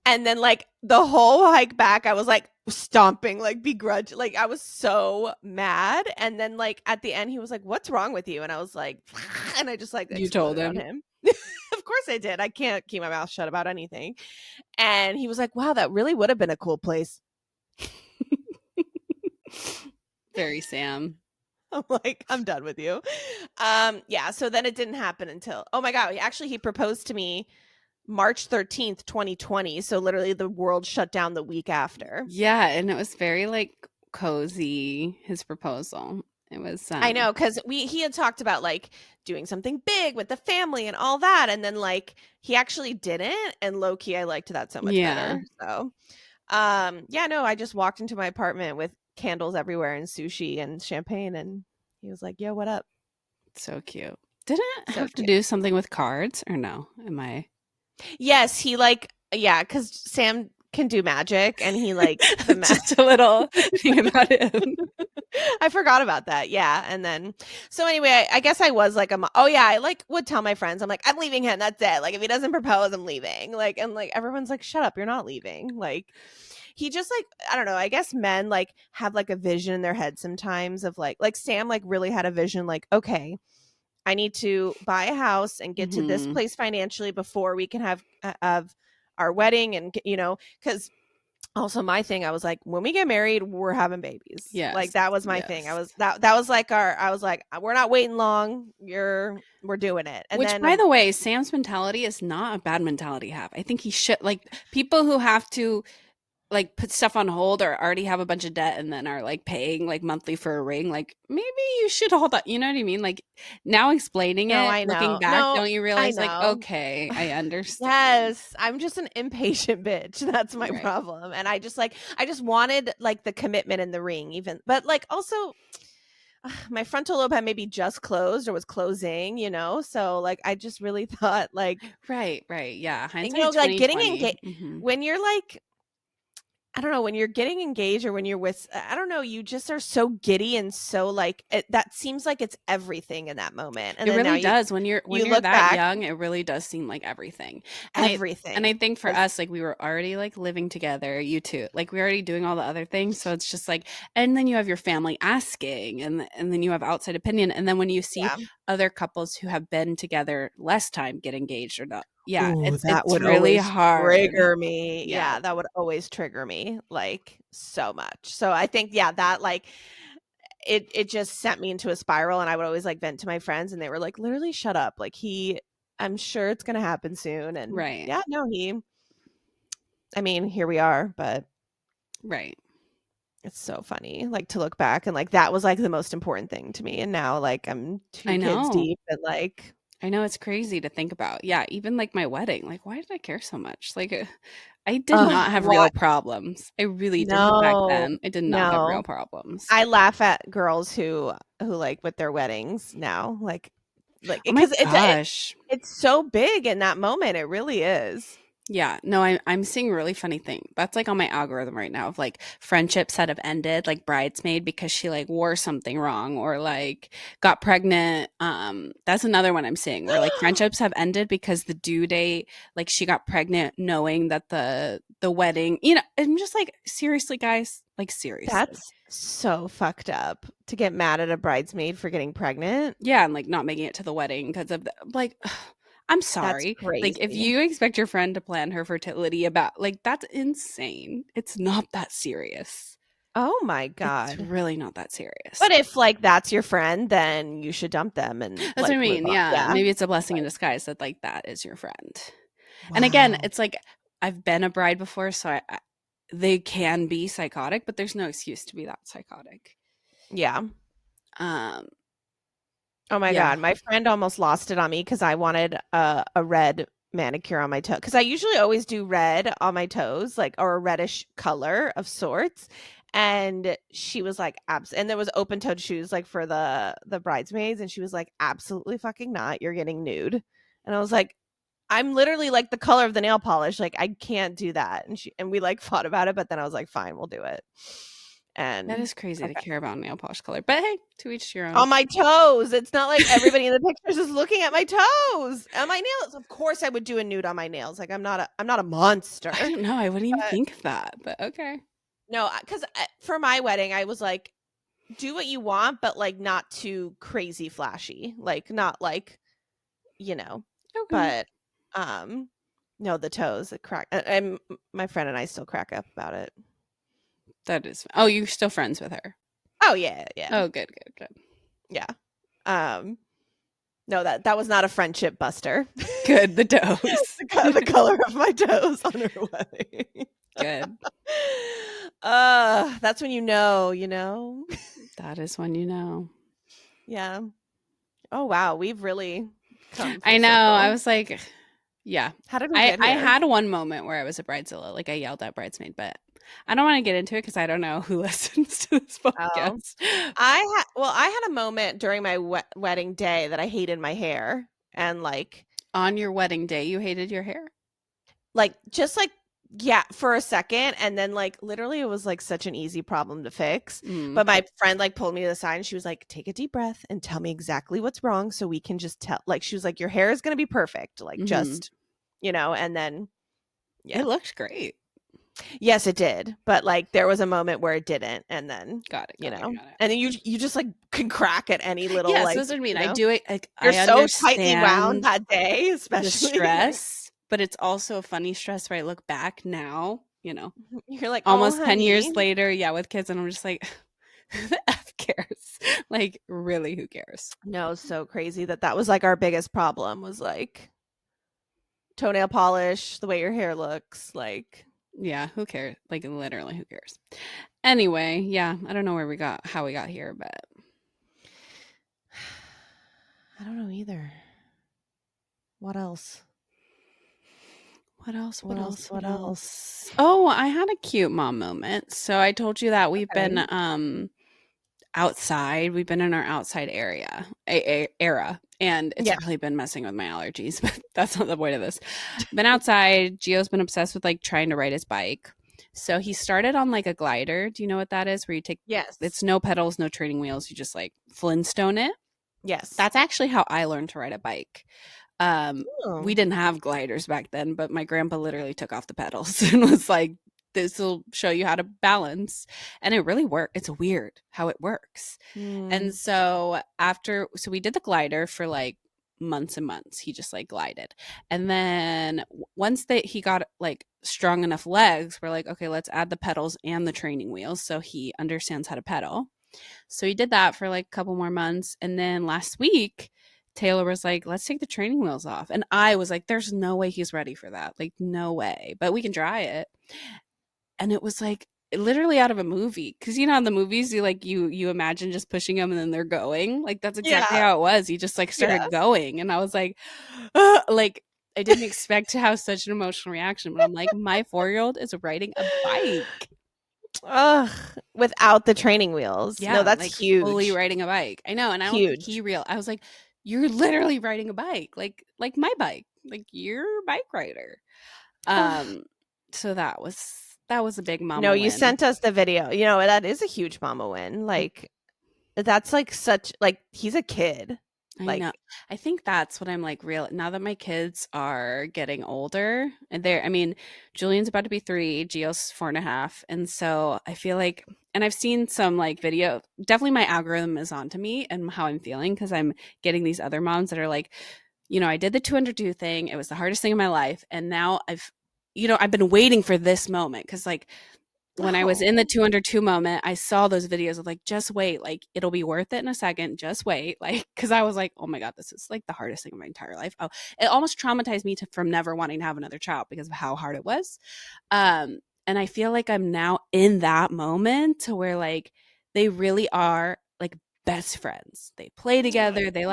Speaker 1: and then like the whole hike back, I was like stomping, like begrudge, like I was so mad. And then like at the end, he was like, "What's wrong with you?" And I was like, and I just like
Speaker 2: You told
Speaker 1: exploded on
Speaker 2: him?
Speaker 1: him. Of course I did. I can't keep my mouth shut about anything. And he was like, "Wow, that really would have been a cool place."
Speaker 2: Very Sam.
Speaker 1: I'm like, I'm done with you. Yeah, so then it didn't happen until, oh my God, actually he proposed to me March 13th, 2020. So literally the world shut down the week after.
Speaker 2: Yeah, and it was very, like, cozy, his proposal. It was,
Speaker 1: I know, because he had talked about like doing something big with the family and all that. And then like he actually didn't. And low key, I liked that so much
Speaker 2: yeah,
Speaker 1: better. So yeah, no, I just walked into my apartment with candles everywhere and sushi and champagne, and he was like, "Yo, what up?"
Speaker 2: so cute. Didn't it
Speaker 1: So
Speaker 2: have to
Speaker 1: cute.
Speaker 2: do something with cards or no? Am I
Speaker 1: Yes, he like, yeah, because Sam can do magic, and he like the
Speaker 2: just a little thing about him?
Speaker 1: I forgot about that. Yeah. And then, so anyway, I guess I was like, oh yeah, I like would tell my friends, I'm like, I'm leaving him. That's it. Like, if he doesn't propose, I'm leaving. Like, and like everyone's like, shut up, you're not leaving. Like, he just like, I don't know. I guess men like have like a vision in their head sometimes of like Sam like really had a vision. Like, okay, I need to buy a house and get to this
Speaker 2: Mhm.
Speaker 1: place financially before we can have our wedding, and because also my thing, I was like, when we get married, we're having babies. Like
Speaker 2: Yes,
Speaker 1: that was my thing. I
Speaker 2: yes.
Speaker 1: was that was like our I was like, we're not waiting long. We're doing it. And
Speaker 2: Which,
Speaker 1: then
Speaker 2: by the way, Sam's mentality is not a bad mentality to have. I think he should like people who have to like put stuff on hold or already have a bunch of debt and then are like paying like monthly for a ring, like maybe you should hold on. You know what I mean? Like now explaining
Speaker 1: no,
Speaker 2: it,
Speaker 1: I
Speaker 2: looking
Speaker 1: know.
Speaker 2: back,
Speaker 1: No,
Speaker 2: don't you
Speaker 1: I
Speaker 2: realize like,
Speaker 1: know.
Speaker 2: okay, I understand.
Speaker 1: Yes, I'm just an impatient bitch. That's my
Speaker 2: Right.
Speaker 1: problem. And I just wanted like the commitment in the ring even. But like also my frontal lobe had maybe just closed or was closing, So like I just really thought like,
Speaker 2: Right, right. Yeah.
Speaker 1: you know,
Speaker 2: Hindsight
Speaker 1: like getting
Speaker 2: 2020.
Speaker 1: engaged
Speaker 2: Mhm.
Speaker 1: when you're like, I don't know, when you're getting engaged or when you're with, I don't know, you just are so giddy and so like that seems like it's everything in that moment. And
Speaker 2: It
Speaker 1: then now
Speaker 2: really
Speaker 1: you
Speaker 2: does. When
Speaker 1: you
Speaker 2: you're
Speaker 1: look
Speaker 2: that
Speaker 1: back,
Speaker 2: young, it really does seem like everything. And I
Speaker 1: everything.
Speaker 2: think for
Speaker 1: Cuz
Speaker 2: us, like we were already like living together, you two. Like we're already doing all the other things. So it's just like and then you have your family asking and then you have outside opinion. And then when you see
Speaker 1: yeah.
Speaker 2: other couples who have been together less time get engaged or not. Yeah,
Speaker 1: Ooh, that
Speaker 2: it's
Speaker 1: would
Speaker 2: really
Speaker 1: always
Speaker 2: hard.
Speaker 1: trigger me.
Speaker 2: Yeah.
Speaker 1: Yeah, that would always trigger me like so much. So I think yeah, that like it just sent me into a spiral, and I would always like vent to my friends, and they were like, "Literally shut up." Like I'm sure it's going to happen soon. And
Speaker 2: Right.
Speaker 1: yeah, no, I mean, here we are, but
Speaker 2: Right.
Speaker 1: it's so funny like to look back and like that was like the most important thing to me. And now like I'm
Speaker 2: I
Speaker 1: 2 kids
Speaker 2: know.
Speaker 1: deep and like
Speaker 2: I know it's crazy to think about. Yeah, even like my wedding. Like, why did I care so much? Like, I did not have
Speaker 1: what?
Speaker 2: real problems. I really didn't back
Speaker 1: No,
Speaker 2: then. I did not have real
Speaker 1: no.
Speaker 2: problems.
Speaker 1: I laugh at girls who like with their weddings now, like
Speaker 2: Oh my
Speaker 1: because
Speaker 2: gosh.
Speaker 1: it's so big in that moment. It really is.
Speaker 2: Yeah, no, I'm seeing really funny thing. That's like on my algorithm right now of like friendships that have ended, like bridesmaid because she like wore something wrong or like got pregnant. That's another one I'm seeing where like friendships have ended because the due date, like she got pregnant knowing that the wedding, I'm just like, seriously, guys, like seriously.
Speaker 1: That's so fucked up to get mad at a bridesmaid for getting pregnant.
Speaker 2: Yeah, and like not making it to the wedding because of like I'm
Speaker 1: That's
Speaker 2: sorry. Like if
Speaker 1: crazy.
Speaker 2: you expect your friend to plan her fertility about like that's insane. It's not that serious.
Speaker 1: Oh my
Speaker 2: It's
Speaker 1: god.
Speaker 2: really not that serious.
Speaker 1: But if like that's your friend, then you should dump them and
Speaker 2: That's what I
Speaker 1: like move
Speaker 2: mean.
Speaker 1: on.
Speaker 2: Yeah,
Speaker 1: Yeah.
Speaker 2: maybe it's a blessing in
Speaker 1: Like,
Speaker 2: disguise that like that is your friend. And again,
Speaker 1: wow.
Speaker 2: it's like I've been a bride before, so they can be psychotic, but there's no excuse to be that psychotic.
Speaker 1: Yeah.
Speaker 2: Um,
Speaker 1: Oh my
Speaker 2: yeah.
Speaker 1: god, my friend almost lost it on me because I wanted a red manicure on my toe. Because I usually always do red on my toes, like or a reddish color of sorts. And she was like, and there was open toed shoes like for the bridesmaids, and she was like, absolutely fucking not. You're getting nude. And I was like, I'm literally like the color of the nail polish. Like I can't do that. And we like fought about it, but then I was like, fine, we'll do it.
Speaker 2: That
Speaker 1: And
Speaker 2: is crazy to
Speaker 1: okay.
Speaker 2: care about nail polish color. But hey, to each your own.
Speaker 1: On my toes. It's not like everybody in the pictures is looking at my toes. And my nails. Of course I would do a nude on my nails. Like I'm not a
Speaker 2: I
Speaker 1: monster.
Speaker 2: don't know. I wouldn't even
Speaker 1: But
Speaker 2: think of that. But okay.
Speaker 1: no, cuz for my wedding I was like, do what you want, but like not too crazy flashy. Like not like, you know.
Speaker 2: Okay.
Speaker 1: But um no, the toes, it crack, and my friend and I still crack up about it.
Speaker 2: That is. Oh, you're still friends with her.
Speaker 1: Oh yeah, yeah.
Speaker 2: Oh, good, good, good.
Speaker 1: Yeah. Um no, that was not a friendship buster.
Speaker 2: Good, the toes.
Speaker 1: The color of my toes on her wedding.
Speaker 2: Good.
Speaker 1: That's when you know.
Speaker 2: That is when you know.
Speaker 1: Yeah. Oh wow, we've really come
Speaker 2: I
Speaker 1: full
Speaker 2: know. I
Speaker 1: circle.
Speaker 2: was like, yeah.
Speaker 1: How did we
Speaker 2: I
Speaker 1: get
Speaker 2: I
Speaker 1: here?
Speaker 2: had one moment where I was a bridezilla, like I yelled at bridesmaid, but I don't want to get into it because I don't know who listens to this
Speaker 1: Oh.
Speaker 2: podcast.
Speaker 1: I had a moment during my wedding day that I hated my hair, and
Speaker 2: On your wedding day, you hated your hair?
Speaker 1: just like yeah, for a second, and then literally it was like such an easy problem to fix.
Speaker 2: Mm,
Speaker 1: But my friend pulled me to the side and she was like, "Take a deep breath and tell me exactly what's wrong so we can just tell." Like she was like, "Your hair is going to be perfect. Like
Speaker 2: hmm.
Speaker 1: just, and then
Speaker 2: It
Speaker 1: yeah.
Speaker 2: looked great.
Speaker 1: Yes, it did. But there was a moment where it didn't, and then,
Speaker 2: Got it. Got it. Got it.
Speaker 1: and then you just can crack at any little
Speaker 2: Yeah, so that's what I mean. I do it. Like
Speaker 1: you're
Speaker 2: I
Speaker 1: so tightly wound
Speaker 2: understand
Speaker 1: that day,
Speaker 2: the
Speaker 1: especially
Speaker 2: stress, but it's also a funny stress where I look back now,
Speaker 1: you're like, "Oh,
Speaker 2: almost 10
Speaker 1: honey."
Speaker 2: years later, yeah, with kids, and I'm just like, who the F cares? Like, really, who cares?
Speaker 1: No, so crazy that was our biggest problem was toenail polish, the way your hair looks,
Speaker 2: Yeah, who cares? Like, literally, who cares? Anyway, yeah, I don't know how we got here, but
Speaker 1: I don't know either. What else?
Speaker 2: what else?
Speaker 1: What
Speaker 2: What
Speaker 1: else?
Speaker 2: else?
Speaker 1: What
Speaker 2: What
Speaker 1: else?
Speaker 2: else? Oh, I had a cute mom moment. So I told you that we've been
Speaker 1: Okay.
Speaker 2: outside. We've been in our outside era, and it's
Speaker 1: Yeah.
Speaker 2: really been messing with my allergies, but that's not the point of this. Been outside. Gio's been obsessed with trying to ride his bike. So he started on a glider. Do you know what that is? Where you take
Speaker 1: Yes.
Speaker 2: it's no pedals, no training wheels. You just Flintstone it.
Speaker 1: Yes.
Speaker 2: That's actually how I learned to ride a bike. We
Speaker 1: Oh.
Speaker 2: didn't have gliders back then, but my grandpa literally took off the pedals and was like, this will show you how to balance. And it really worked. It's weird how it works. And
Speaker 1: Hmm.
Speaker 2: so we did the glider for months and months. He just glided. And then once that he got strong enough legs, we're like, okay, let's add the pedals and the training wheels so he understands how to pedal. So he did that for a couple more months. And then last week, Taylor was like, let's take the training wheels off. And I was like, there's no way he's ready for that. Like, no way. But we can try it. And it was literally out of a movie. Cause in the movies you imagine just pushing them and then they're going. Like that's exactly
Speaker 1: Yeah.
Speaker 2: how it was. He just
Speaker 1: Yeah.
Speaker 2: started going. And I was like, like I didn't expect to have such an emotional reaction, but I'm like, my 4-year-old is riding a bike.
Speaker 1: Ugh. Without the training wheels. No,
Speaker 2: Yeah,
Speaker 1: that's
Speaker 2: fully
Speaker 1: huge.
Speaker 2: riding a bike. I know, and I don't think he
Speaker 1: Huge.
Speaker 2: real I was like, "You're literally riding a bike, like my bike. Like you're a bike rider." Um, so that was a big
Speaker 1: No,
Speaker 2: mama
Speaker 1: you
Speaker 2: win.
Speaker 1: sent us the video. That is a huge mama win. That's such he's a kid.
Speaker 2: I know.
Speaker 1: Like,
Speaker 2: I think that's what I'm real now that my kids are getting older and I mean, Julian's about to be 3, Gio's 4.5. And so I feel and I've seen some video, definitely my algorithm is onto me and how I'm feeling because I'm getting these other moms that are I did the 200 thing. It was the hardest thing in my life. And now I've been waiting for this moment because when I was in the
Speaker 1: oh,
Speaker 2: 202 moment, I saw those videos of just wait, it'll be worth it in a second. Just wait. Cause I was like, oh my God, this is the hardest thing of my entire life. Oh, it almost traumatized me from never wanting to have another child because of how hard it was. And I feel like I'm now in that moment to where they really are best friends. They play together. They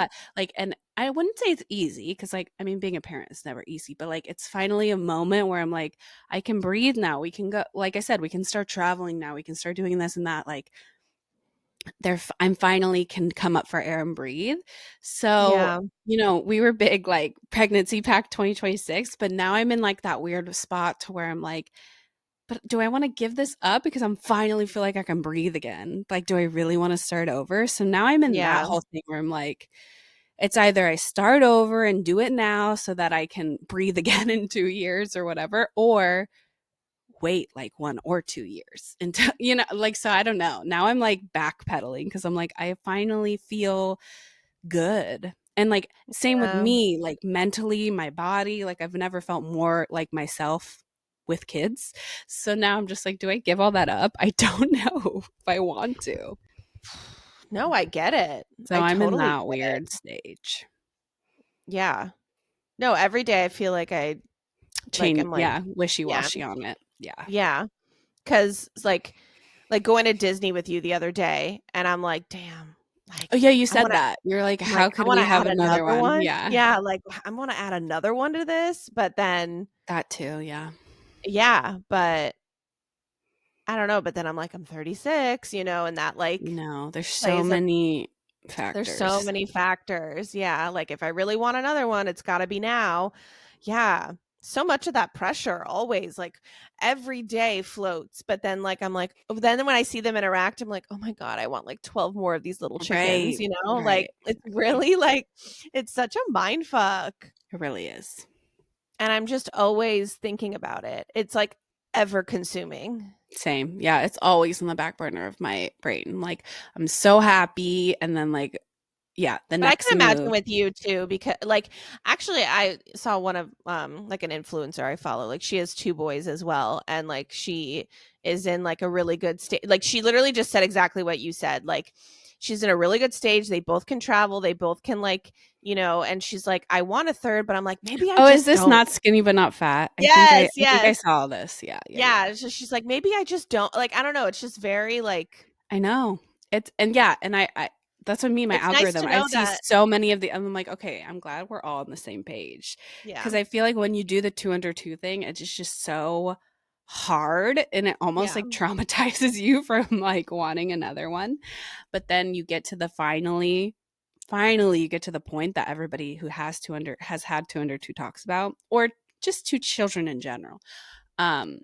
Speaker 2: and I wouldn't say it's easy because I mean, being a parent is never easy, but it's finally a moment where I'm I can breathe now. We can go, like I said, we can start traveling now. We can start doing this and that. I'm finally can come up for air and breathe. So,
Speaker 1: yeah.
Speaker 2: we were big pregnancy pack 2026, but now I'm in that weird spot to where I'm but do I want to give this up because I'm finally feel like I can breathe again? Like, do I really want to start over? So now I'm in that
Speaker 1: Yeah.
Speaker 2: whole thing where I'm like, it's either I start over and do it now so that I can breathe again in 2 years or whatever, or wait like 1 or 2 years until, like, so I don't know. Now I'm like backpedaling because I'm like, I finally feel good. And like, same with
Speaker 1: Yeah.
Speaker 2: me, like mentally, my body, like I've never felt more like myself with kids. So now I'm just like, do I give all that up? I don't know if I want to.
Speaker 1: No, I get it.
Speaker 2: So
Speaker 1: I
Speaker 2: I'm in
Speaker 1: totally
Speaker 2: that
Speaker 1: get it.
Speaker 2: weird stage.
Speaker 1: Yeah. No, every day I feel like I'm
Speaker 2: Change,
Speaker 1: like,
Speaker 2: yeah,
Speaker 1: yeah,
Speaker 2: wishy-washy on it. Yeah.
Speaker 1: yeah. Cause it's like going to Disney with you the other day, and I'm like, damn,
Speaker 2: Oh
Speaker 1: like
Speaker 2: yeah, you
Speaker 1: I
Speaker 2: said
Speaker 1: wanna
Speaker 2: that. You're like,
Speaker 1: I'm like,
Speaker 2: how
Speaker 1: I
Speaker 2: could we
Speaker 1: wanna
Speaker 2: have
Speaker 1: add
Speaker 2: another
Speaker 1: another
Speaker 2: one?
Speaker 1: one.
Speaker 2: Yeah.
Speaker 1: Yeah, like I wanna add another one to this, but then
Speaker 2: That too, yeah.
Speaker 1: yeah, but I don't know, but then I'm like, I'm 36, and that
Speaker 2: No, there's so
Speaker 1: plays a
Speaker 2: many
Speaker 1: there's so
Speaker 2: factors.
Speaker 1: many factors. Yeah, like if I really want another one, it's gotta be now. Yeah. So much of that pressure always like every day floats. But then I'm like, then when I see them interact, I'm like, oh my God, I want like 12 more of these little chickens,
Speaker 2: Right.
Speaker 1: Like
Speaker 2: Right.
Speaker 1: it's
Speaker 2: Exactly.
Speaker 1: really like it's such a mind fuck.
Speaker 2: It really is.
Speaker 1: And I'm just always thinking about it. It's like ever consuming.
Speaker 2: Same. Yeah, it's always in the back burner of my brain. Like, I'm so happy, and then like, yeah, the
Speaker 1: But I
Speaker 2: next
Speaker 1: can imagine
Speaker 2: move.
Speaker 1: with you too, because actually I saw one of like an influencer I follow. Like she has two boys as well. And like she is in like a really good state. Like she literally just said exactly what you said. Like she's in a really good stage. They both can travel, they both can and she's like, I want a third, but I'm like, maybe I
Speaker 2: Oh, is
Speaker 1: just
Speaker 2: this
Speaker 1: don't.
Speaker 2: not skinny but not fat? I think I
Speaker 1: Yes,
Speaker 2: I think I
Speaker 1: yes.
Speaker 2: saw this. Yeah, yeah, yeah.
Speaker 1: Yeah. She's like, maybe I just don't I don't know. It's just very
Speaker 2: I know. It's and yeah, and I that's what I mean, my
Speaker 1: it's nice
Speaker 2: algorithm.
Speaker 1: to
Speaker 2: I
Speaker 1: know
Speaker 2: see
Speaker 1: that.
Speaker 2: so many of the and I'm like, okay, I'm glad we're all on the same page.
Speaker 1: Yeah.
Speaker 2: Because I feel like when you do the two under two thing, it's just so hard and it almost
Speaker 1: Yeah.
Speaker 2: like traumatizes you from like wanting another one. But then you get to the finally you get to the point that everybody who has had two under two talks about, or just two children in general. Um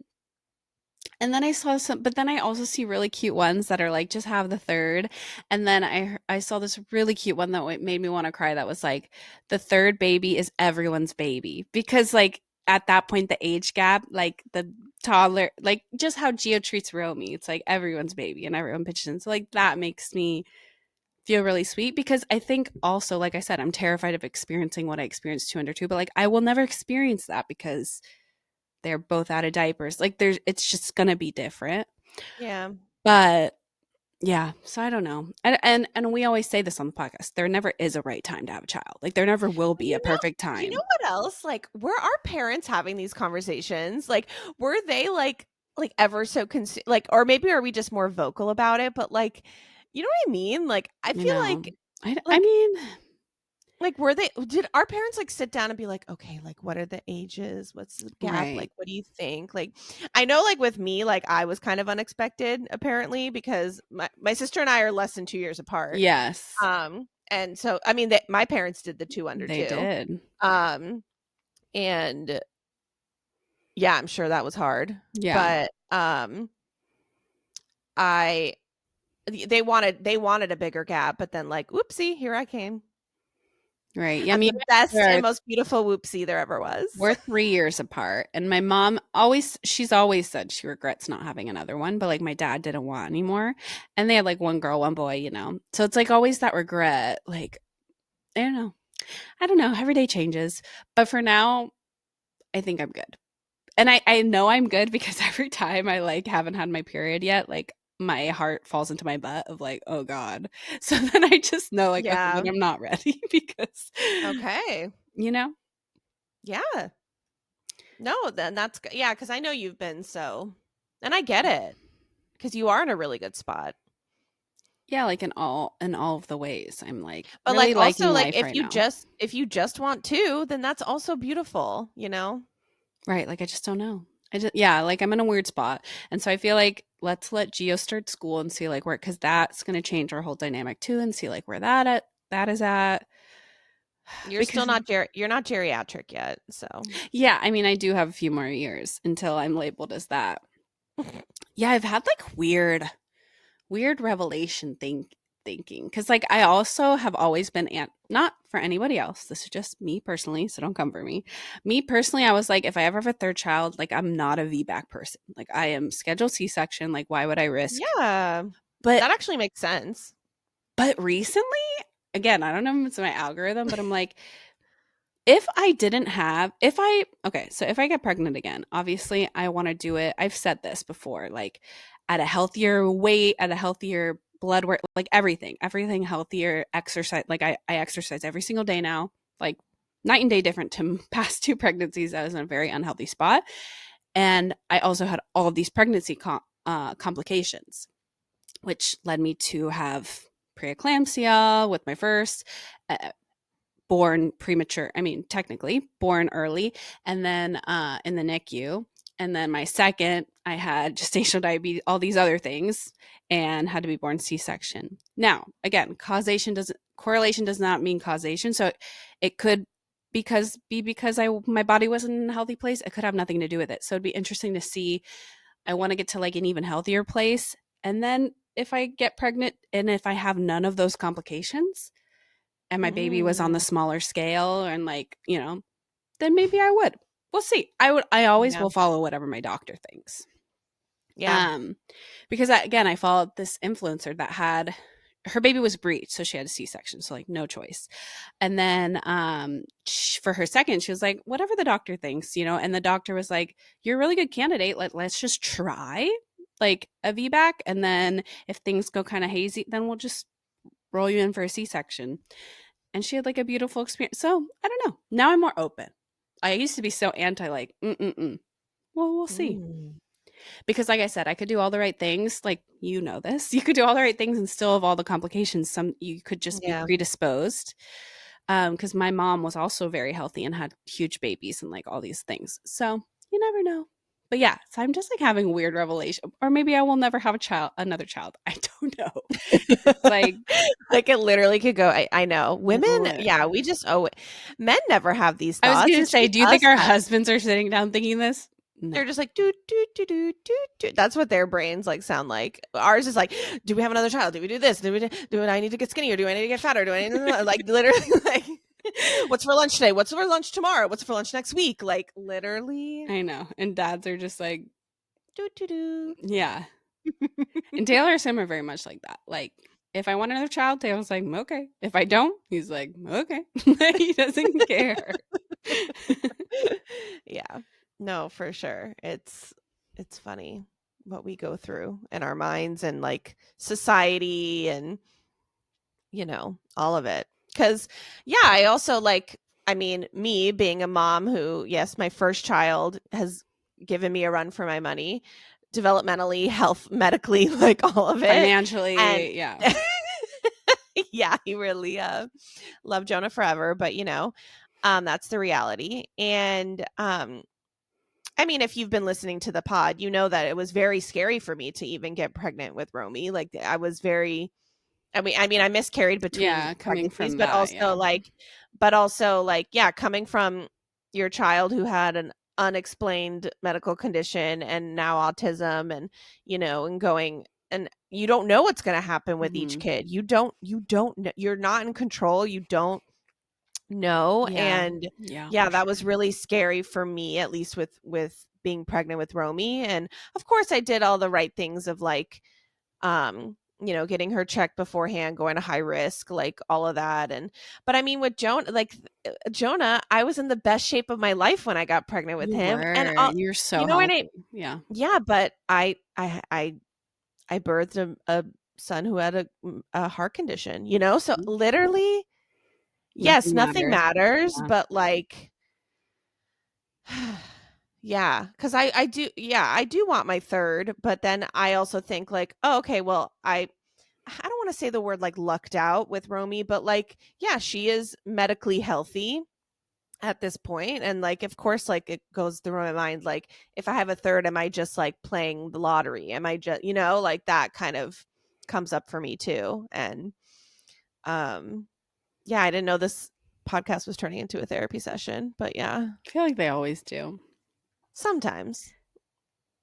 Speaker 2: and then I saw some, but then I also see really cute ones that are like just have the third. And then I saw this really cute one that made me want to cry. That was like the third baby is everyone's baby because like at that point the age gap, like the toddler, like just how Geo treats Romy, it's like everyone's baby and everyone pitches in. So like that makes me feel really sweet because I think also, like I said, I'm terrified of experiencing what I experienced two under two, but like I will never experience that because they're both out of diapers. Like it's just gonna be different.
Speaker 1: Yeah.
Speaker 2: But yeah, so I don't know. And we always say this on the podcast. There never is a right time to have a child. Like there never will
Speaker 1: Well,
Speaker 2: be a perfect
Speaker 1: you know
Speaker 2: time.
Speaker 1: what else? Like, were our parents having these conversations? Like, were they ever so or maybe are we just more vocal about it? But you know what I mean? Like, I
Speaker 2: You
Speaker 1: feel
Speaker 2: know. I
Speaker 1: like
Speaker 2: mean,
Speaker 1: were they did our parents sit down and be like, okay, like what are the ages? What's the gap?
Speaker 2: right.
Speaker 1: Like, what do you think? Like, I know with me, I was kind of unexpected apparently because my sister and I are less than 2 years apart.
Speaker 2: Yes,
Speaker 1: And so I mean my parents did the two under
Speaker 2: they
Speaker 1: two.
Speaker 2: did.
Speaker 1: Um and yeah, I'm sure that was hard.
Speaker 2: Yeah.
Speaker 1: But I they wanted a bigger gap, but then whoopsie, here I came.
Speaker 2: Right. Yeah,
Speaker 1: I'm
Speaker 2: me
Speaker 1: the best and
Speaker 2: and
Speaker 1: most beautiful whoopsie there ever was.
Speaker 2: we're 3 years apart. And my mom she's always said she regrets not having another one, but like my dad didn't want anymore. And they had like one girl, one boy. So it's like always that regret. Like, I don't know. I don't know. Every day changes. But for now, I think I'm good. And I know I'm good because every time I like haven't had my period yet, like my heart falls into my butt of like, oh God. So then I just know like, okay, then
Speaker 1: Yeah.
Speaker 2: I'm not ready because
Speaker 1: Okay.
Speaker 2: you know?
Speaker 1: Yeah. No, then yeah, because I know you've been and I get it because you are in a really good spot.
Speaker 2: Yeah, like in all of the ways. I'm like
Speaker 1: But
Speaker 2: really
Speaker 1: also
Speaker 2: liking life right now.
Speaker 1: if you just want two, then that's also beautiful, you know?
Speaker 2: Right. Like I just don't know. I just yeah, like I'm in a weird spot. And so I feel like let's let Geo start school and see like where because that's gonna change our whole dynamic too and see like where that is at.
Speaker 1: You're still
Speaker 2: Because
Speaker 1: not you're not geriatric yet, so
Speaker 2: yeah, I mean I do have a few more years until I'm labeled as that. Yeah, I've had like weird revelation thinking because like I also have always been not for anybody else, this is just me personally, so don't come for me personally. I was like, if I ever have a third child, like I'm not a VBAC person, like I am scheduled C-section, like why would I risk?
Speaker 1: Yeah.
Speaker 2: but
Speaker 1: That actually makes sense.
Speaker 2: but recently, again, I don't know if it's my algorithm, but I'm like, if I didn't have, if I, okay, so if I get pregnant again, obviously I want to do it. I've said this before, like at a healthier weight, at a healthier blood work, like everything healthier, exercise. Like I exercise every single day now, like night and day different to past two pregnancies. I was in a very unhealthy spot. And I also had all of these pregnancy complications, which led me to have preeclampsia with my first, born premature. I mean, technically born early, and then in the NICU. And then my second, I had gestational diabetes, all these other things, and had to be born C-section. Now, again, correlation does not mean causation. So it could because I my body wasn't in a healthy place. It could have nothing to do with it. So it'd be interesting to see. I want to get to like an even healthier place, and then if I get pregnant and if I have none of those complications, and my baby was on the
Speaker 1: Mm.
Speaker 2: smaller scale and like, then maybe I would. We'll see. I always
Speaker 1: Yeah.
Speaker 2: will follow whatever my doctor thinks.
Speaker 1: Yeah.
Speaker 2: Um because again, I followed this influencer that had her baby was breech, so she had a C-section, so like no choice. And then for her second, she was like, whatever the doctor thinks, and the doctor was like, you're a really good candidate. Let's just try like a VBAC, and then if things go kind of hazy, then we'll just roll you in for a C-section. And she had like a beautiful experience. So I don't know. Now I'm more open. I used to be so anti, like, mm-mm-mm. Well, we'll see.
Speaker 1: Mm.
Speaker 2: Because, like I said, I could do all the right things. Like, you know this. You could do all the right things and still have all the complications. Some you could just be
Speaker 1: Yeah.
Speaker 2: predisposed. Because my mom was also very healthy and had huge babies and like all these things. So you never know. But yeah, so I'm just like having a weird revelation. Or maybe I will never have another child. I don't know. It's like,
Speaker 1: Like it literally could go. I know women.
Speaker 2: lit.
Speaker 1: Yeah, we just owe it. Men never have these
Speaker 2: I was
Speaker 1: thoughts.
Speaker 2: gonna
Speaker 1: It's
Speaker 2: say,
Speaker 1: just
Speaker 2: do you think
Speaker 1: us
Speaker 2: our
Speaker 1: that
Speaker 2: husbands are sitting down thinking this? No.
Speaker 1: they're just like do do do do do do. That's what their brains like sound like. Ours is like, do we have another child? Do we do this? Do I need to get skinnier? Do I need to get fatter? Do I need to, like literally like what's for lunch today? What's for lunch tomorrow? What's for lunch next week? Like literally
Speaker 2: I know. And dads are just like,
Speaker 1: do do do.
Speaker 2: yeah. And Taylor and Sam are very much like that. Like, if I want another child, Taylor's like, okay. If I don't, he's like, okay. He doesn't care.
Speaker 1: Yeah. No, for sure. It's funny what we go through in our minds and like society and all of it. Cuz yeah, I also like I mean, me being a mom who yes, my first child has given me a run for my money, developmentally, health, medically, like all of it. And
Speaker 2: Financially, yeah.
Speaker 1: yeah, he really loved Jonah forever, but that's the reality. And I mean, if you've been listening to the pod, you know that it was very scary for me to even get pregnant with Romy. Like I was very I miscarried between
Speaker 2: Yeah, coming
Speaker 1: pregnancies,
Speaker 2: from that, yeah.
Speaker 1: but also like yeah, coming from your child who had an unexplained medical condition and now autism and and going and you don't know what's going to happen with each
Speaker 2: Mhm.
Speaker 1: kid. You don't know, you're not in control. You don't know.
Speaker 2: Yeah.
Speaker 1: And
Speaker 2: Yeah,
Speaker 1: yeah,
Speaker 2: for
Speaker 1: that was
Speaker 2: sure.
Speaker 1: really scary for me, at least with being pregnant with Romy. And of course I did all the right things of like getting her checked beforehand, going to high risk, like all of that. And but I mean with Jonah, I was in the best shape of my life when I got pregnant with
Speaker 2: You
Speaker 1: him. And
Speaker 2: were. You're so
Speaker 1: you know what I
Speaker 2: healthy. Yeah.
Speaker 1: yeah, but I birthed a son who had a heart condition, so
Speaker 2: Mhm.
Speaker 1: literally yes,
Speaker 2: Nothing
Speaker 1: nothing
Speaker 2: matters.
Speaker 1: matters,
Speaker 2: Yeah.
Speaker 1: but like yeah, because I do want my third, but then I also think like, oh, okay, well, I don't want to say the word like lucked out with Romy, but like, yeah, she is medically healthy at this point. And like, of course, like it goes through my mind, like, if I have a third, am I just like playing the lottery? Am I just, like that kind of comes up for me too. And um, yeah, I didn't know this podcast was turning into a therapy session, but yeah,
Speaker 2: I feel like they always do.
Speaker 1: sometimes.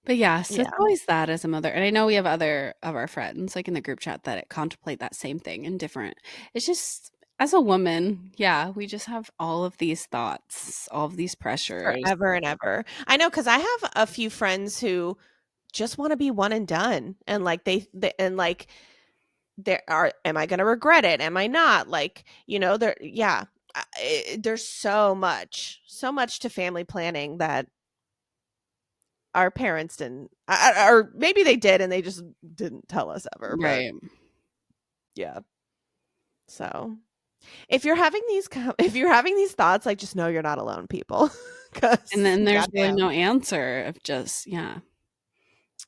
Speaker 2: But yeah, so it's
Speaker 1: Yeah,
Speaker 2: always that as a mother. And I know we have other of our friends, like in the group chat, that contemplate that same thing in different. It's just as a woman, yeah, we just have all of these thoughts, all of these pressures.
Speaker 1: forever and ever. I know because I have a few friends who just want to be one and done, and like they and like there are, am I going to regret it? Am I not? Like, there, yeah, there's so much to family planning that our parents didn't, or maybe they did and they just didn't tell us ever. But
Speaker 2: Right.
Speaker 1: yeah, so if you're having these thoughts, like, just know you're not alone, people.
Speaker 2: And
Speaker 1: Because
Speaker 2: then there's really
Speaker 1: goddamn,
Speaker 2: no answer of just, yeah,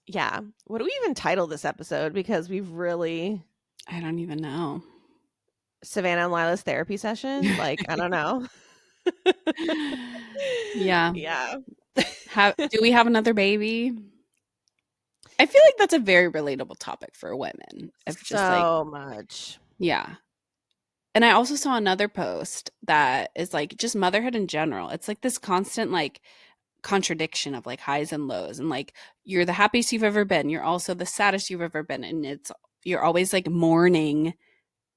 Speaker 1: yeah. What do we even title this episode? Because we've really
Speaker 2: I don't even know.
Speaker 1: Savannah and Lila's therapy session. Like, I don't know.
Speaker 2: Yeah.
Speaker 1: Yeah,
Speaker 2: Do we have another baby? I feel like that's a very relatable topic for women of just like,
Speaker 1: so much.
Speaker 2: yeah. And I also saw another post that is like just motherhood in general. It's like this constant like contradiction of like highs and lows, and like you're the happiest you've ever been, you're also the saddest you've ever been, and it's you're always like mourning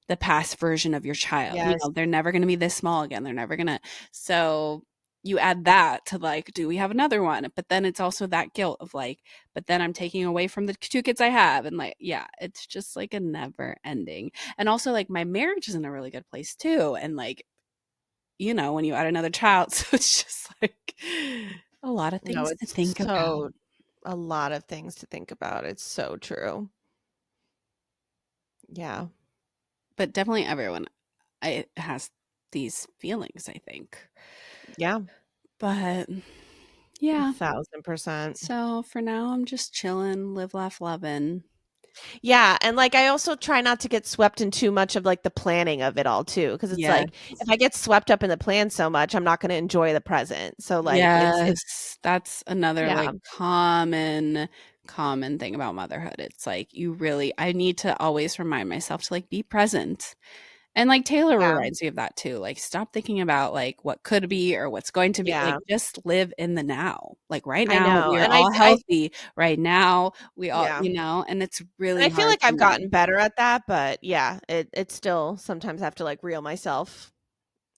Speaker 2: the past version of your child. You
Speaker 1: Yes.
Speaker 2: know, they're never going to be this small again. They're never going to. So you add that to like, do we have another one? But then it's also that guilt of like, but then I'm taking away from the two kids I have. And like, yeah, it's just like a never ending. And also like my marriage is in a really good place too. And like, when you add another child, so it's just like a lot of
Speaker 1: No,
Speaker 2: things to
Speaker 1: it's
Speaker 2: think about.
Speaker 1: so a lot of things to think about. It's so true. Yeah.
Speaker 2: But definitely everyone has these feelings, I think.
Speaker 1: Yeah.
Speaker 2: But yeah.
Speaker 1: 1,000%.
Speaker 2: So for now, I'm just chilling, live, laugh, loving.
Speaker 1: Yeah, and, like, I also try not to get swept in too much of, like, the planning of it all too, because it's
Speaker 2: Yes.
Speaker 1: like, if I get swept up in the plan so much, I'm not gonna enjoy the present. So, like, it's
Speaker 2: Yes. That's another
Speaker 1: yeah.
Speaker 2: like common thing about motherhood. It's like you really I need to always remind myself to like be present. And like Taylor
Speaker 1: Yeah.
Speaker 2: reminds me of that too. Like stop thinking about like what could be or what's going to be. Like
Speaker 1: Yeah.
Speaker 2: just live in the now. Like right
Speaker 1: I
Speaker 2: now
Speaker 1: know,
Speaker 2: we are
Speaker 1: and
Speaker 2: all healthy. Right now we all,
Speaker 1: yeah.
Speaker 2: and it's
Speaker 1: And
Speaker 2: really
Speaker 1: I feel
Speaker 2: hard
Speaker 1: like
Speaker 2: for
Speaker 1: I've
Speaker 2: me.
Speaker 1: gotten better at that, but yeah, it still sometimes have to, like, reel myself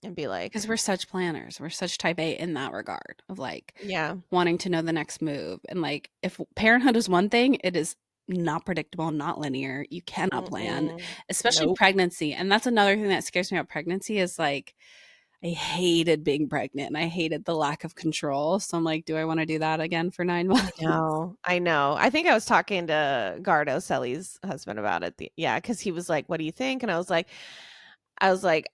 Speaker 1: and be like,
Speaker 2: Because we're such planners. We're such type A in that regard of like
Speaker 1: yeah,
Speaker 2: wanting to know the next move. And like if parenthood is one thing, it is not predictable, not linear. You cannot plan,
Speaker 1: mm-mm,
Speaker 2: especially
Speaker 1: nope.
Speaker 2: pregnancy. And that's another thing that scares me about pregnancy is like I hated being pregnant and I hated the lack of control. So I'm like, do I want to do that again for 9 months?
Speaker 1: I know, I know. I think I was talking to Gardo, Selly's husband, about it. Yeah, because he was like, "What do you think?" And I was like,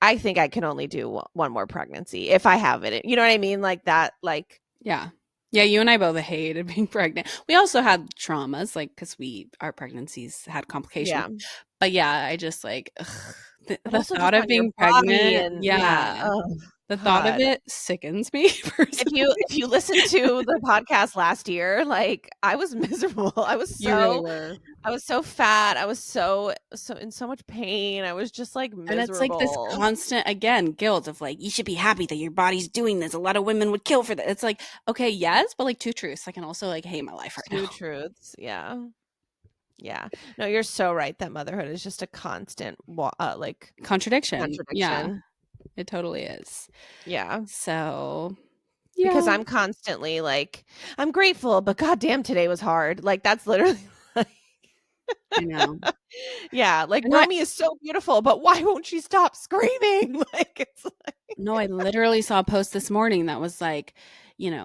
Speaker 1: "I think I can only do one more pregnancy if I have it." You know what I mean? Like that. Like,
Speaker 2: Yeah. Yeah, you and I both hated being pregnant. We also had traumas, like, because our pregnancies had complications.
Speaker 1: yeah,
Speaker 2: But yeah, I just like, ugh,
Speaker 1: but
Speaker 2: the
Speaker 1: also
Speaker 2: thought
Speaker 1: just
Speaker 2: of
Speaker 1: on your
Speaker 2: being
Speaker 1: body
Speaker 2: pregnant,
Speaker 1: and yeah.
Speaker 2: yeah,
Speaker 1: Oh
Speaker 2: the thought of
Speaker 1: God.
Speaker 2: it sickens me
Speaker 1: If
Speaker 2: personally.
Speaker 1: you listen to the podcast last year, like, I was miserable.
Speaker 2: You really were.
Speaker 1: I was so fat. I was so in so much pain. I was just, like,
Speaker 2: And it's like this
Speaker 1: miserable.
Speaker 2: constant, again, guilt of like, you should be happy that your body's doing this. A lot of women would kill for that. It's like, okay, yes, but like two truths. I can also like hate my life right now.
Speaker 1: Two truths. Yeah. Yeah. No, you're so right that motherhood is just a constant like,
Speaker 2: Contradiction. Yeah,
Speaker 1: contradiction.
Speaker 2: it totally is.
Speaker 1: Yeah.
Speaker 2: So,
Speaker 1: Because
Speaker 2: yeah,
Speaker 1: I'm constantly like, "I'm grateful, but goddamn today was hard." Like, that's literally like
Speaker 2: I know.
Speaker 1: yeah, like,
Speaker 2: And
Speaker 1: "Romy is so beautiful, but why won't she stop screaming?" Like, it's like
Speaker 2: no, I literally saw a post this morning that was like,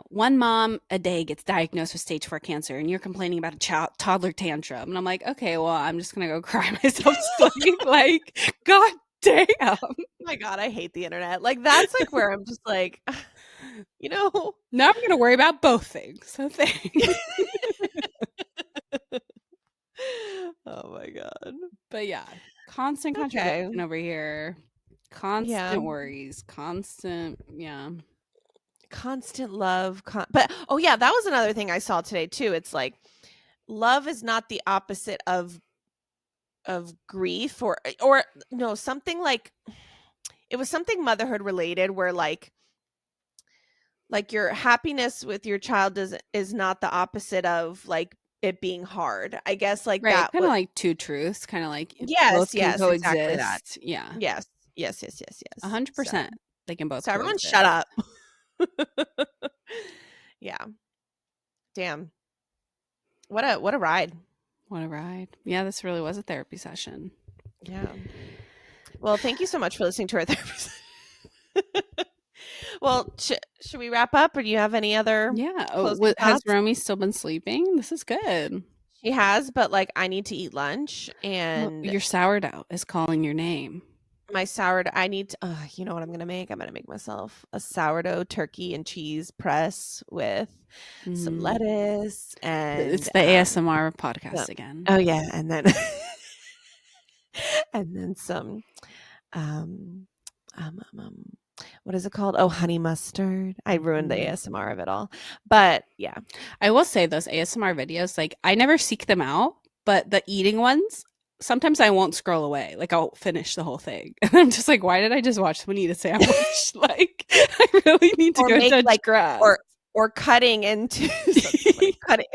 Speaker 2: one mom a day gets diagnosed with stage 4 cancer, and you're complaining about a toddler tantrum. And I'm like, okay, well, I'm just going to go cry myself to sleep. Like, God damn.
Speaker 1: my god, I hate the internet. Like, that's, like, where I'm just like, you know?
Speaker 2: Now I'm going to worry about both things. So thanks.
Speaker 1: Oh my god.
Speaker 2: But yeah, constant
Speaker 1: Okay.
Speaker 2: contradiction over here,
Speaker 1: Yeah.
Speaker 2: constant worries, constant, yeah.
Speaker 1: Constant love, but oh, yeah, that was another thing I saw today too. It's like, love is not the opposite of grief, or no, something like, it was something motherhood related where, like, Like your happiness with your child is not the opposite of like it being hard. I guess like
Speaker 2: Right,
Speaker 1: that
Speaker 2: kinda
Speaker 1: what
Speaker 2: like two truths, kinda like both
Speaker 1: yes,
Speaker 2: can
Speaker 1: yes, exactly that.
Speaker 2: coexist. Yeah.
Speaker 1: Yes. Yes, yes, yes, yes. So
Speaker 2: 100%. They can both
Speaker 1: so everyone shut
Speaker 2: coexist.
Speaker 1: up. Yeah. Damn. What a ride.
Speaker 2: What a ride. Yeah, this really was a therapy session.
Speaker 1: Yeah. Well, thank you so much for listening to our therapist. Well, should we wrap up or do you have any other
Speaker 2: Yeah. Oh,
Speaker 1: closing
Speaker 2: has
Speaker 1: thoughts?
Speaker 2: Romy still been sleeping? This is good.
Speaker 1: She has, but like I need to eat lunch
Speaker 2: Oh,
Speaker 1: and
Speaker 2: your sourdough is calling your name.
Speaker 1: my sourdough. I need to, you know what I'm gonna make? I'm gonna make myself a sourdough turkey and cheese press with some
Speaker 2: Mm.
Speaker 1: lettuce
Speaker 2: It's
Speaker 1: and
Speaker 2: the ASMR podcast
Speaker 1: some,
Speaker 2: again.
Speaker 1: oh yeah, and then and then some um, what is it called? Oh, honey mustard. I ruined the
Speaker 2: Mm.
Speaker 1: ASMR of it all, but yeah.
Speaker 2: I will say those ASMR videos, like I never seek them out, but the eating ones, sometimes I won't scroll away. Like I'll finish the whole thing. And I'm just like, why did I just watch someone eat a sandwich? Like I really need to
Speaker 1: Or
Speaker 2: go
Speaker 1: make
Speaker 2: touch
Speaker 1: like
Speaker 2: grass.
Speaker 1: or cutting into that's so funny.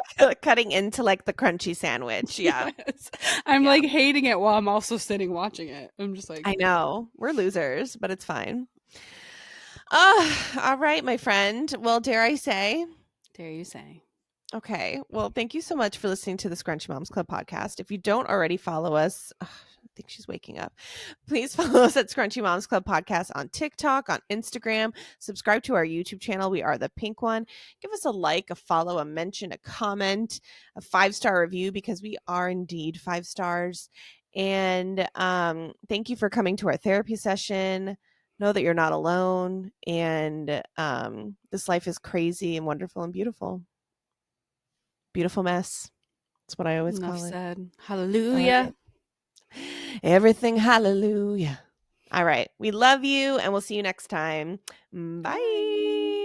Speaker 1: Cutting into like the crunchy sandwich. Yeah.
Speaker 2: Yes. I'm
Speaker 1: Yeah.
Speaker 2: like hating it while I'm also sitting watching it. I'm just like,
Speaker 1: I know. We're losers, but it's fine. All right, my friend. Well, dare I say,
Speaker 2: dare you say.
Speaker 1: okay. Well, thank you so much for listening to the Scrunchy Moms Club podcast. If you don't already follow us, I think she's waking up. Please follow us at Scrunchy Moms Club podcast on TikTok, on Instagram. Subscribe to our YouTube channel. We are the pink one. Give us a like, a follow, a mention, a comment, a 5-star review because we are indeed 5 stars. And thank you for coming to our therapy session. Know that you're not alone, and this life is crazy and wonderful and beautiful. Beautiful mess. That's what I always
Speaker 2: Enough
Speaker 1: call it.
Speaker 2: said.
Speaker 1: I like
Speaker 2: Hallelujah.
Speaker 1: it. Everything hallelujah. All right. We love you and we'll see you next time.
Speaker 2: Bye.
Speaker 1: Bye.